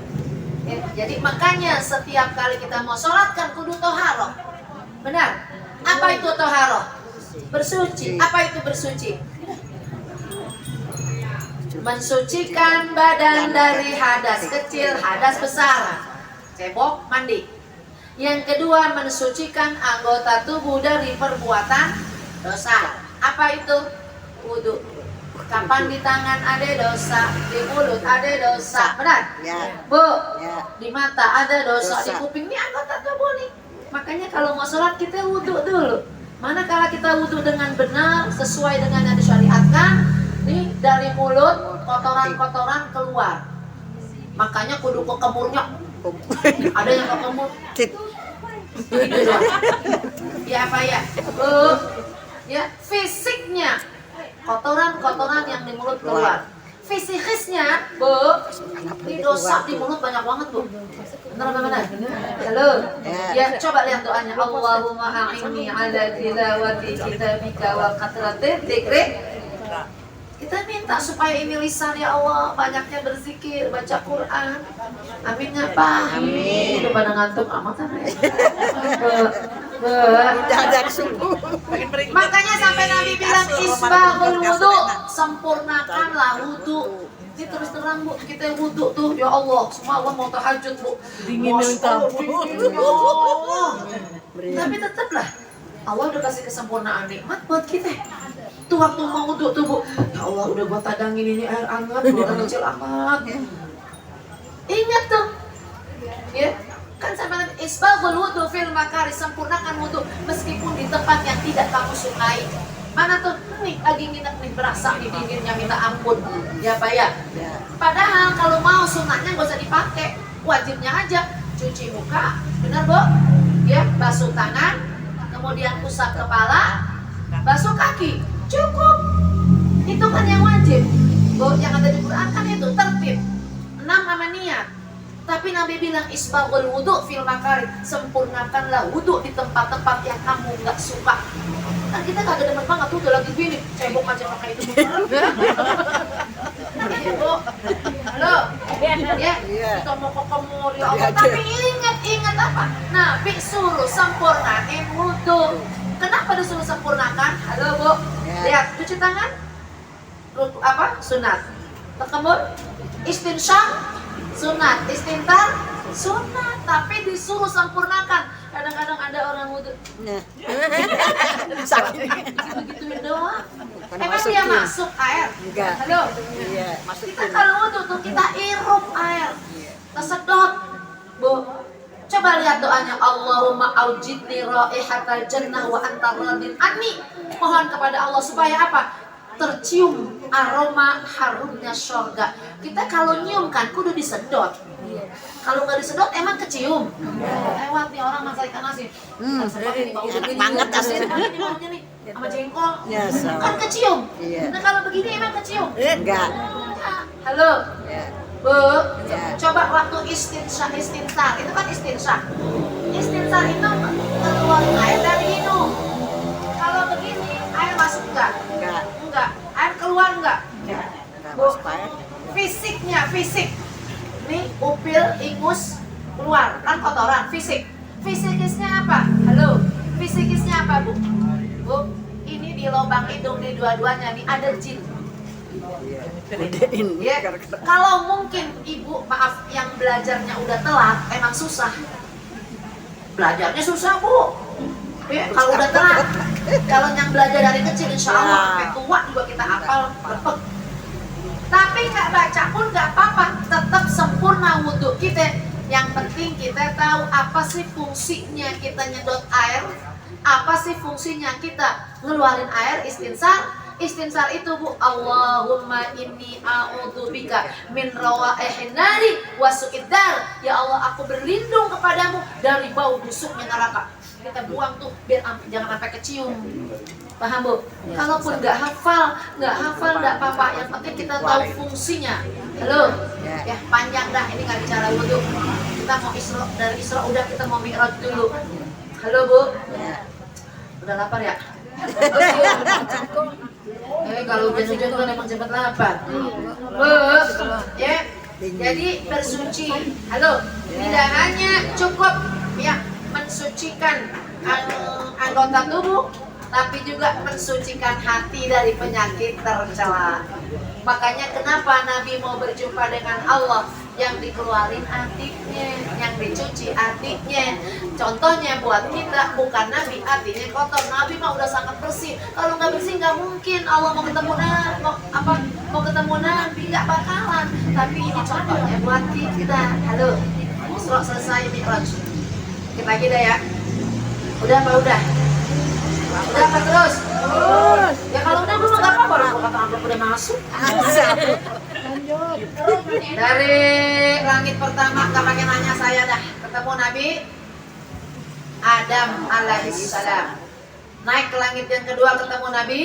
[SPEAKER 5] Ya, jadi makanya setiap kali kita mau sholat kan kudu toharoh. Benar? Apa itu toharoh? Bersuci. Apa itu bersuci? Mensucikan badan dari hadas kecil, hadas besar. Cebok, mandi. Yang kedua, mensucikan anggota tubuh dari perbuatan dosa. Apa itu? Wudu. Kapan di tangan ada dosa, di mulut ada dosa, benar? Ya. Bu, di mata ada dosa, di kuping ini anggota tubuh nih. Makanya kalau mau sholat kita wudu dulu. Manakala kita wudhu dengan benar sesuai dengan yang disyariatkan, nih dari mulut kotoran-kotoran keluar. Makanya kudu kekemurnya. Ada yang kekemur. Ya apa ya? Ya fisiknya kotoran-kotoran yang di mulut keluar. Fisikisnya, Bu, ini dosa di mulut banyak banget, Bu. Benar apa benar? Halo. Ya, coba lihat doanya. Allahumma a'inni ala tilawati kitabika wa qatratil dzikri. Kita minta supaya ini lisan ya Allah banyaknya berzikir, baca Quran. Amin ya Pak. Amin. Udah pada ngantuk amat kan ya. Makanya sampai Nabi bilang isbahul wudu, sempurnakanlah wudu. Ini terus terang Bu, kita wudu tuh ya Allah, semua Allah mau tahajud Bu. Dingin tapi tetaplah Allah udah kasih kesempurnaan nikmat buat kita. Tuh waktu mau wudu tuh Bu, ya Allah udah gua tadangin ini air hangat, air kecil hangat. Ingat tuh, ya kan sampai isbahul wudu fil makari, sempurnakan wudu meskipun di tempat yang tidak kamu sukai. Mana tuh nih lagi nginep nih berasa nih dinginnya minta ampun, ya Pak ya. Padahal kalau mau sunatnya gak usah dipakai, wajibnya aja cuci muka, benar Bu? Ya basuh tangan, kemudian usap kepala, basuh kaki, cukup. Itu kan yang wajib. Bu, yang ada di Quran kan itu tertib 6 sama niat. Tapi Nabi bilang isbahul wudu fil makari, sempurnakanlah wudu di tempat-tempat yang kamu nggak suka. Kan kita kagak demen banget tuh udah lagi gini, cebok aja pakai itu. Bu, halo, ya, kita mau ketemu ya Allah. Tapi ingat apa? Nabi suruh sempurnain wudu. Kenapa disuruh sempurnakan? Halo Bu, lihat cuci tangan, apa? Sunat. Tekemur, istinsyaq, sunat, istintar, sunat, tapi disuruh sempurnakan. Kadang-kadang ada orang wudhu gitu doang. Emang dia masuk air? Enggak. Halo? Iya, kita kalau wudhu tuh kita irup air, kesedot. Bu, coba lihat doanya. Allahumma aujidni raihatal jannah wa anta radin anni. Mohon kepada Allah supaya apa? Tercium aroma harumnya surga. Kita kalau nyium kan kudu disedot. Kalau nggak disedot emang kecium. Lewat nih orang masak ikan asin. Enak banget asin. Ini baunya nih sama jengkol. Kan kecium. Nah kalau begini emang kecium? Enggak. Halo. Bu, coba waktu istinsyaq, istintar itu kan istinsyaq. Istintar itu keluarin air dari hidung. Kalau begini air masuk enggak? Enggak. Air keluar enggak? Bu, fisiknya, fisik. Nih upil, ingus, keluar. Kan kotoran, fisik. Fisikisnya apa? Halo, fisikisnya apa Bu? Bu, ini di lubang hidung nih dua-duanya nih ada jin. Ya, kalau mungkin Ibu, maaf yang belajarnya udah telat, emang susah. Belajarnya susah Bu. Ya, kalau udah telat. Kalau yang belajar dari kecil insya Allah sampai tua juga kita hafal lepek. Tapi nggak baca pun nggak apa-apa, tetap sempurna wudhu kita. Yang penting kita tahu apa sih fungsinya kita nyedot air, apa sih fungsinya kita ngeluarin air istinsar. Istinsar itu Bu, Allahumma inni a'udzubika min rawaihin nari wa su'id dar. Ya Allah, aku berlindung kepadamu dari bau busuknya neraka. Kita buang tuh biar jangan sampai kecium. Paham Bu? Kalaupun nggak hafal nggak apa-apa. Yang penting kita tahu fungsinya. Halo? Ya panjang dah, ini nggak bicara wudhu. Kita mau Isra, dari Isra udah kita mau Mi'raj dulu. Halo Bu? Udah lapar ya? Kalau hujan-hujan kan emang cepat lapar. Bu, ya. Jadi bersuci. Halo? Tidak hanya cukup ya mensucikan anggota tubuh, tapi juga mensucikan hati dari penyakit tercela. Makanya kenapa Nabi mau berjumpa dengan Allah, yang dikeluarin hatinya, yang dicuci hatinya. Contohnya buat kita, bukan Nabi hatinya kotor, Nabi mah udah sangat bersih. Kalau nggak bersih nggak mungkin Allah mau ketemu mau ketemu Nabi, nggak bakalan. Tapi ini contohnya buat kita. Halo, Isra selesai, Mi'raj. Kita lagi dah ya. Udah apa udah? Udah apa terus? Ya kalau udah gue nggak apa-apa, gue kata amplop udah masuk. Dari langit pertama nggak pakai nanya saya dah, ketemu Nabi Adam alaihissalam. Naik ke langit yang kedua ketemu Nabi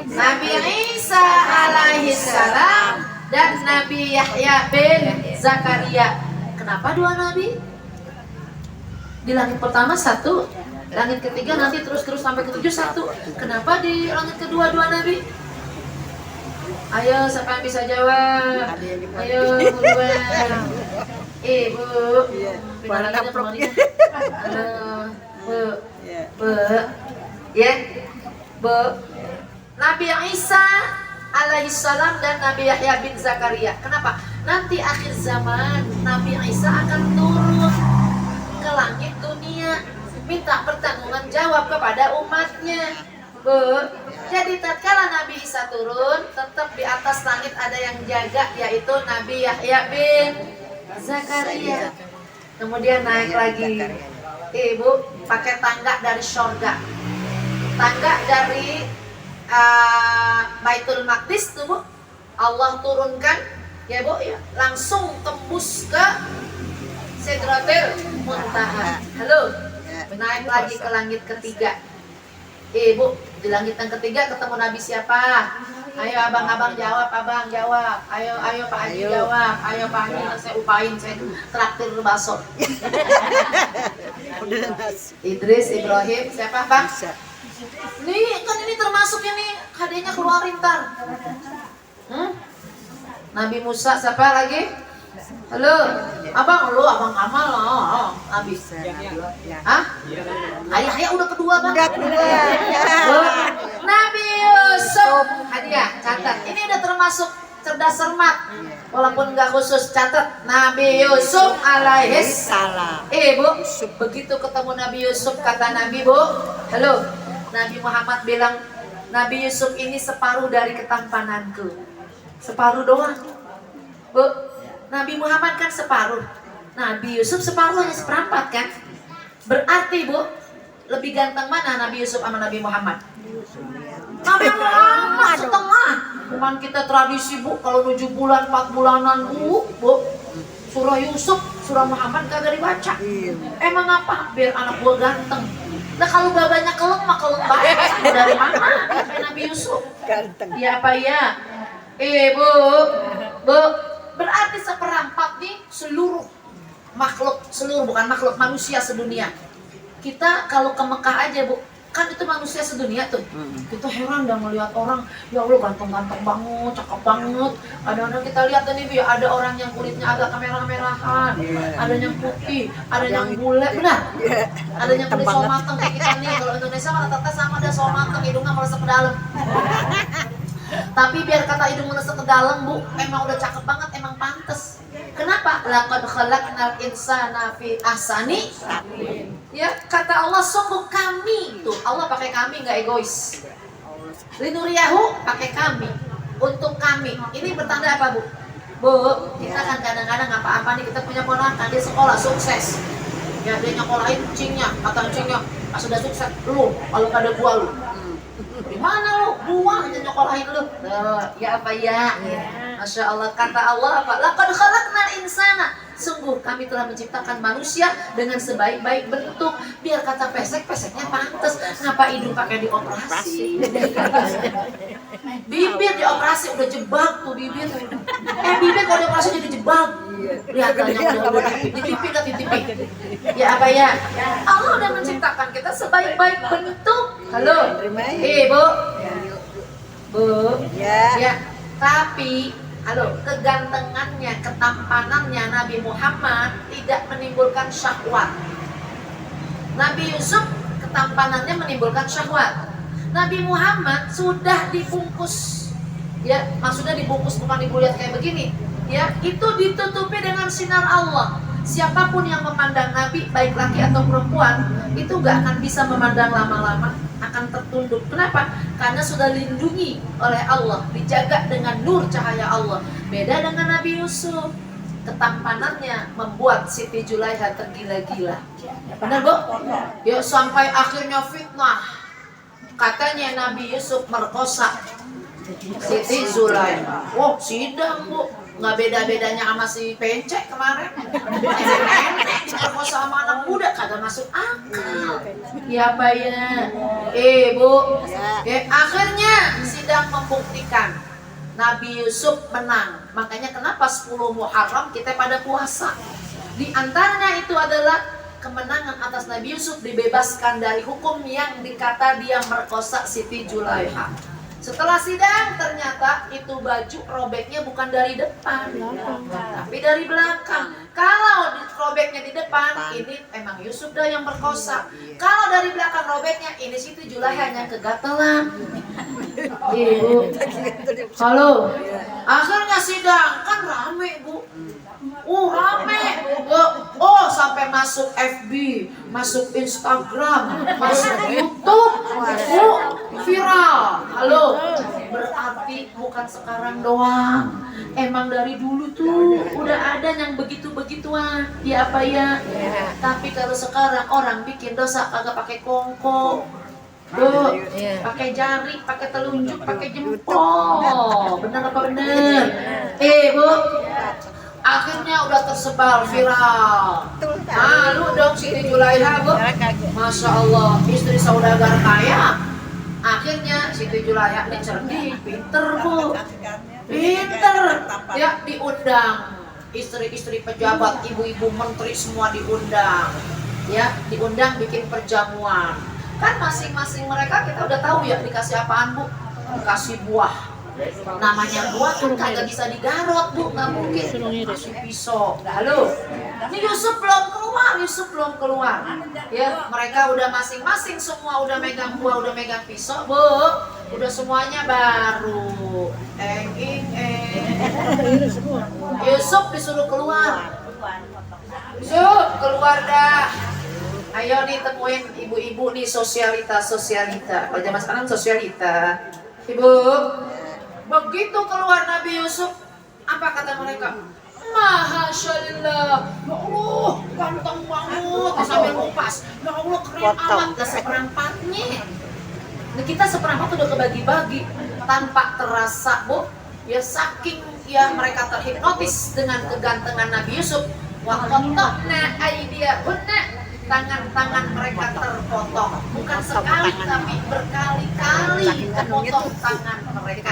[SPEAKER 5] Nabi Isa alaihissalam dan Nabi Yahya bin Zakaria. Kenapa dua nabi? Di langit pertama satu, langit ketiga nanti terus sampai ketujuh satu. Kenapa di langit kedua dua nabi? Ayo siapa yang bisa jawab? Ayo buruan. Bu. Pindah lagi deh temannya. Bu. Ya. Bu. Nabi Isa alaihissalam dan Nabi Yahya bin Zakaria. Kenapa? Nanti akhir zaman Nabi Isa akan turun ke langit dunia minta pertanggungan jawab kepada umatnya. Bu, jadi tatkala Nabi Isa turun, tetap di atas langit ada yang jaga, yaitu Nabi Yahya bin Zakaria. Kemudian naik lagi, Ibu pakai tangga dari surga, tangga dari Baitul Maqdis tuh Bu, Allah turunkan, ya Bu, ya, langsung tembus ke Sidratil Muntaha. Halo, naik lagi ke langit ketiga. Ibu, di langit yang ketiga ketemu Nabi siapa? Ayo abang-abang jawab, abang jawab. Ayo Pak Haji jawab. Ayo Pak Haji, saya upain, saya traktir bakso. Idris, Ibrahim, siapa Bang? Nih kan ini termasuk ini hadiahnya keluarin ntar. Nabi Musa, siapa lagi? Halo, abang lu, abang Kamal loh, Nabi. Hah? Ayah udah kedua Bang. Udah kedua. Nabi Yusuf, hadiah, catat. Ini udah termasuk cerdas cermat, walaupun nggak khusus, catat. Nabi Yusuf alaihissalam. Bu, begitu ketemu Nabi Yusuf kata Nabi, Bu, halo, Nabi Muhammad bilang, Nabi Yusuf ini separuh dari ketampananku, separuh doang. Bu, Nabi Muhammad kan separuh, Nabi Yusuf separuh hanya seperempat kan? Berarti Bu, lebih ganteng mana Nabi Yusuf sama Nabi Muhammad? Nabi Muhammad setengah. Cuman kita tradisi Bu, kalau 7 bulan 4 bulanan Bu, surah Yusuf, surah Muhammad kagak dibaca. Emang apa? Biar anak gua ganteng. Nah kalau babanya keleng mah keleng banget. Dari mana? Kayak Nabi Yusuf. Ganteng. Iya apa ya? Bu, berarti seperempat nih seluruh makhluk, bukan makhluk, manusia sedunia. Kita kalau ke Mekah aja Bu, kan itu manusia sedunia tuh. Kita heran dah melihat orang, ya Allah ganteng-ganteng banget, cakep banget. Kadang-kadang kita lihat nih Bu, ya ada orang yang kulitnya agak kemerah-merahan, ada yang putih, ada yang bule, benar? Ada yang kulit sawo mateng kayak kita nih. Kalau Indonesia mah rata-rata sama, ada sawo mateng, hidungnya meresap ke dalam. Tapi biar kata hidung meresap ke dalam Bu, emang udah cakep banget, emang pantes. Kenapa? Laqad khalaqnal insana fi ahsani. Ya, kata Allah, sungguh kami tuh. Allah pakai kami, nggak egois. Linuriyahu pakai kami, untuk kami. Ini bertanda apa Bu? Bu, kita kan kadang-kadang apa-apa nih, kita punya ponakan dia sekolah sukses. Ya dia nyekolahin cingnya, kata cingnya, pas sudah sukses, lu kalau nggak ada gua lu. Di mana lu? Gua aja nyekolahin lu. Ya apa ya? Masya Allah, kata Allah apa? Laqad khalaqnal insana. Sungguh kami telah menciptakan manusia dengan sebaik-baik bentuk. Biar kata pesek-peseknya pantas. Ngapa hidung pakai dioperasi? Bibir dioperasi udah jebak tuh bibir. Bibir kalau dioperasi jadi jebak. Lihat udah ditipi ke titipi. Ya apa ya? Allah udah menciptakan kita sebaik-baik bentuk. Halo, Bu. Ya. Tapi halo, kegantengannya, ketampanannya Nabi Muhammad tidak menimbulkan syahwat. Nabi Yusuf ketampanannya menimbulkan syahwat. Nabi Muhammad sudah dibungkus. Ya, maksudnya dibungkus bukan dibuat kayak begini. Ya, itu ditutupi dengan sinar Allah. Siapapun yang memandang Nabi, baik laki atau perempuan, itu gak akan bisa memandang lama-lama, akan tertunduk. Kenapa? Karena sudah dilindungi oleh Allah, dijaga dengan nur cahaya Allah. Beda dengan Nabi Yusuf. ketampanannya membuat Siti Julaiha tergila-gila. Benar Bu? Ya sampai akhirnya fitnah. Katanya Nabi Yusuf merkosa Siti Julaiha. Oh sidang Bu, nggak beda-bedanya sama si Pencek kemarin. Nenek diperkosa sama anak muda, kagak masuk akal. Ya Pak ya. Bu, akhirnya sidang membuktikan Nabi Yusuf menang. Makanya kenapa 10 Muharram kita pada puasa. Di antaranya itu adalah kemenangan atas Nabi Yusuf, dibebaskan dari hukum yang dikata dia merkosa Siti Julaiha. Setelah sidang ternyata itu baju robeknya bukan dari depan, tapi dari belakang. Kalau robeknya di depan, ini emang Yusuf dah yang merkosa. Kalau dari belakang robeknya, ini Siti Julaiha yang kegatelan. Ibu, halo. Akhirnya sidang kan rame Bu. Rame. Sampai masuk FB, masuk Instagram, masuk YouTube. Viral. Halo. Berarti bukan sekarang doang. Emang dari dulu tuh udah ada yang begitu-begituan. Ya apa ya? Tapi kalau sekarang orang bikin dosa kagak pakai kongko. Pakai jari, pakai telunjuk, pakai jempol. Bener apa bener? Bu, akhirnya udah tersebar viral. Malu dong Siti Julaiha Bu. Masya Allah, istri saudagar kaya. Akhirnya Siti Julaiha ini cerdik, pinter Bu. Pinter. Ya diundang istri-istri pejabat, ibu-ibu menteri semua diundang. Ya diundang bikin perjamuan. Kan masing-masing mereka kita udah tahu ya dikasih apaan Bu? Dikasih buah. Namanya buah kan kagak bisa digarot Bu, nggak mungkin. Kasih pisau. Halo. Ini Yusuf belum keluar. Ya mereka udah masing-masing semua udah megang buah, udah megang pisau Bu. Udah semuanya baru. Yusuf disuruh keluar. Yusuf keluar dah. Ayo nih temuin ibu-ibu nih sosialita. Kalau zaman sekarang sosialita. Ibu, begitu keluar Nabi Yusuf, apa kata mereka? Mahasyallah, ya Allah, ganteng banget, sambil ngupas. Ya Allah, keren amat, gak seperempatnya. Nah, kita seperempat udah kebagi-bagi tanpa terasa Bu. Ya saking ya mereka terhipnotis dengan kegantengan Nabi Yusuf. Wa qatta'na aydiyahunna, tangan-tangan mereka terpotong, bukan sekali tapi berkali-kali terpotong tangan mereka.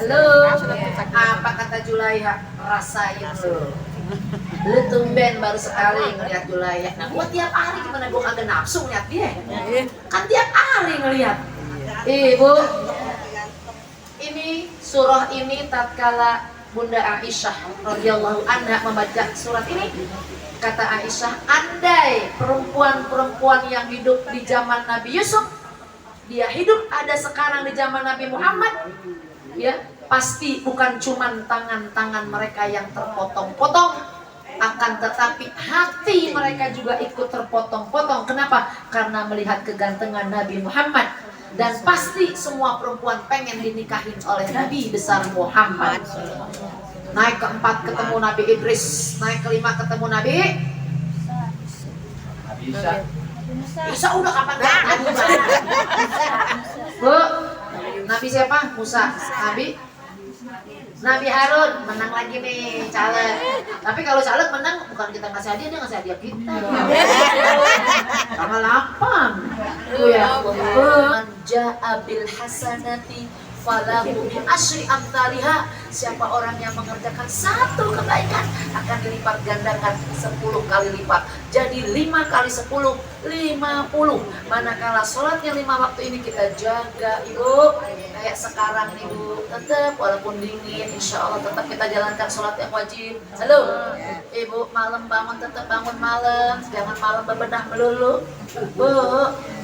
[SPEAKER 5] Halo, apa kata Julaiha? Rasain lu tumben baru sekali ngeliat Julaiha. Nah gua tiap hari gimana gua kagak nafsu ngeliat dia? Kan tiap hari ngeliat. Ibu, ini surah ini tatkala Bunda Aisyah radhiyallahu anha membaca surat ini, kata Aisyah, andai perempuan-perempuan yang hidup di zaman Nabi Yusuf, dia hidup ada sekarang di zaman Nabi Muhammad, ya pasti bukan cuman tangan-tangan mereka yang terpotong-potong, akan tetapi hati mereka juga ikut terpotong-potong. Kenapa? Karena melihat kegantengan Nabi Muhammad. Dan pasti semua perempuan pengen dinikahin oleh Nabi besar Muhammad. Naik keempat ketemu Nabi Idris, naik kelima ketemu Nabi Isa udah kapan datang? Bu, Nabi siapa? Musa. Nabi Harun menang lagi nih caleg. Tapi kalau caleg menang bukan kita ngasih hadiah, dia ngasih hadiah kita. Tanggal 8. Tuh ya. Ja'a bil hasanati falahu bi asyri amsalihha. Siapa orang yang mengerjakan satu kebaikan akan dilipat gandakan 10 kali lipat. Jadi 5 kali 10 50. Manakala sholatnya 5 waktu ini kita jaga Ibu. Kayak sekarang nih Bu, tetap walaupun dingin insya Allah tetap kita jalankan sholat yang wajib. Halo Ibu, malam bangun tetap bangun malam, jangan malam bebenah melulu. Bu,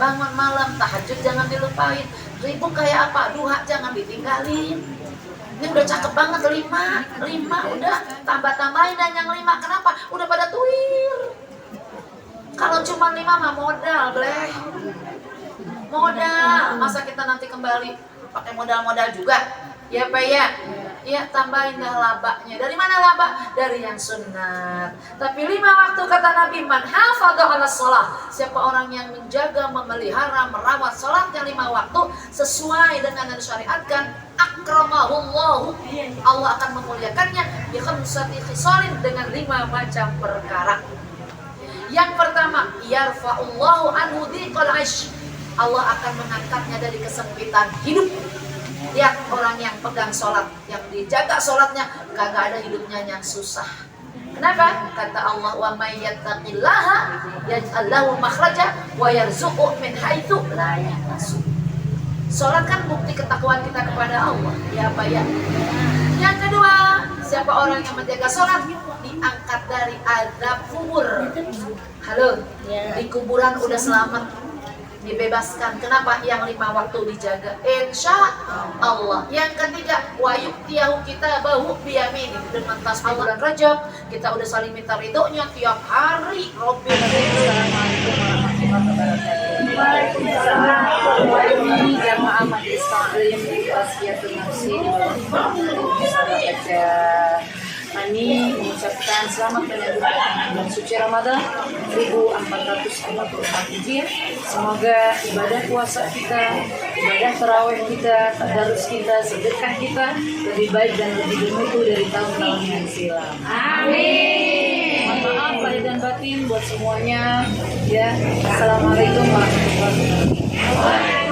[SPEAKER 5] bangun malam, tahajud jangan dilupain. Ribu kayak apa, duha jangan ditinggalin. Ini udah cakep banget 5 udah tambah-tambahin dan yang 5. Kenapa? Udah pada tuir. Kalau cuma 5 mah modal bleh. Modal, masa kita nanti kembali pakai modal-modal juga? Ya Pak ya. Ya tambahin dah labanya. Dari mana laba? Dari yang sunat. Tapi 5 waktu kata Nabi, man hafadha ala sholat, siapa orang yang menjaga, memelihara, merawat sholatnya 5 waktu sesuai dengan yang disyariatkan, akramahullahu, Allah akan memuliakannya bi khamsati khisalin, dengan 5 macam perkara. Yang pertama, yarfa'ullahu anhu dhiqal 'aish, Allah akan mengangkatnya dari kesempitan hidup. Lihat orang yang pegang sholat, yang dijaga sholatnya, kagak ada hidupnya yang susah. Kenapa? Kata Allah, wa may yattaqillaha yaj'al lahu makhraja wa yarzuqhu min haitsu la yahtasib. Sholat kan bukti ketakwaan kita kepada Allah. Ya apa ya? Yang kedua, siapa orang yang menjaga sholat diangkat dari azab kubur. Halo, di kuburan udah selamat, dibebaskan. Kenapa? Yang 5 waktu dijaga, insya Allah. Yang ketiga, wayuk tiahu kita bahu biyamin, dengan tas bulan Rajab kita udah saling minta ridhonya tiap hari. Robbil
[SPEAKER 2] Ini jamaah majelis taklim Tasfiyatul Nafsi di Ani mengucapkan selamat menyambut bulan suci Ramadan 1444 Hijriah. Semoga ibadah puasa kita, ibadah tarawih kita, tadarus kita, sedekah kita lebih baik dan lebih bermutu dari tahun-tahun yang silam. Amin. Mohon maaf lahir dan batin buat semuanya. Ya, assalamualaikum warahmatullahi wabarakatuh.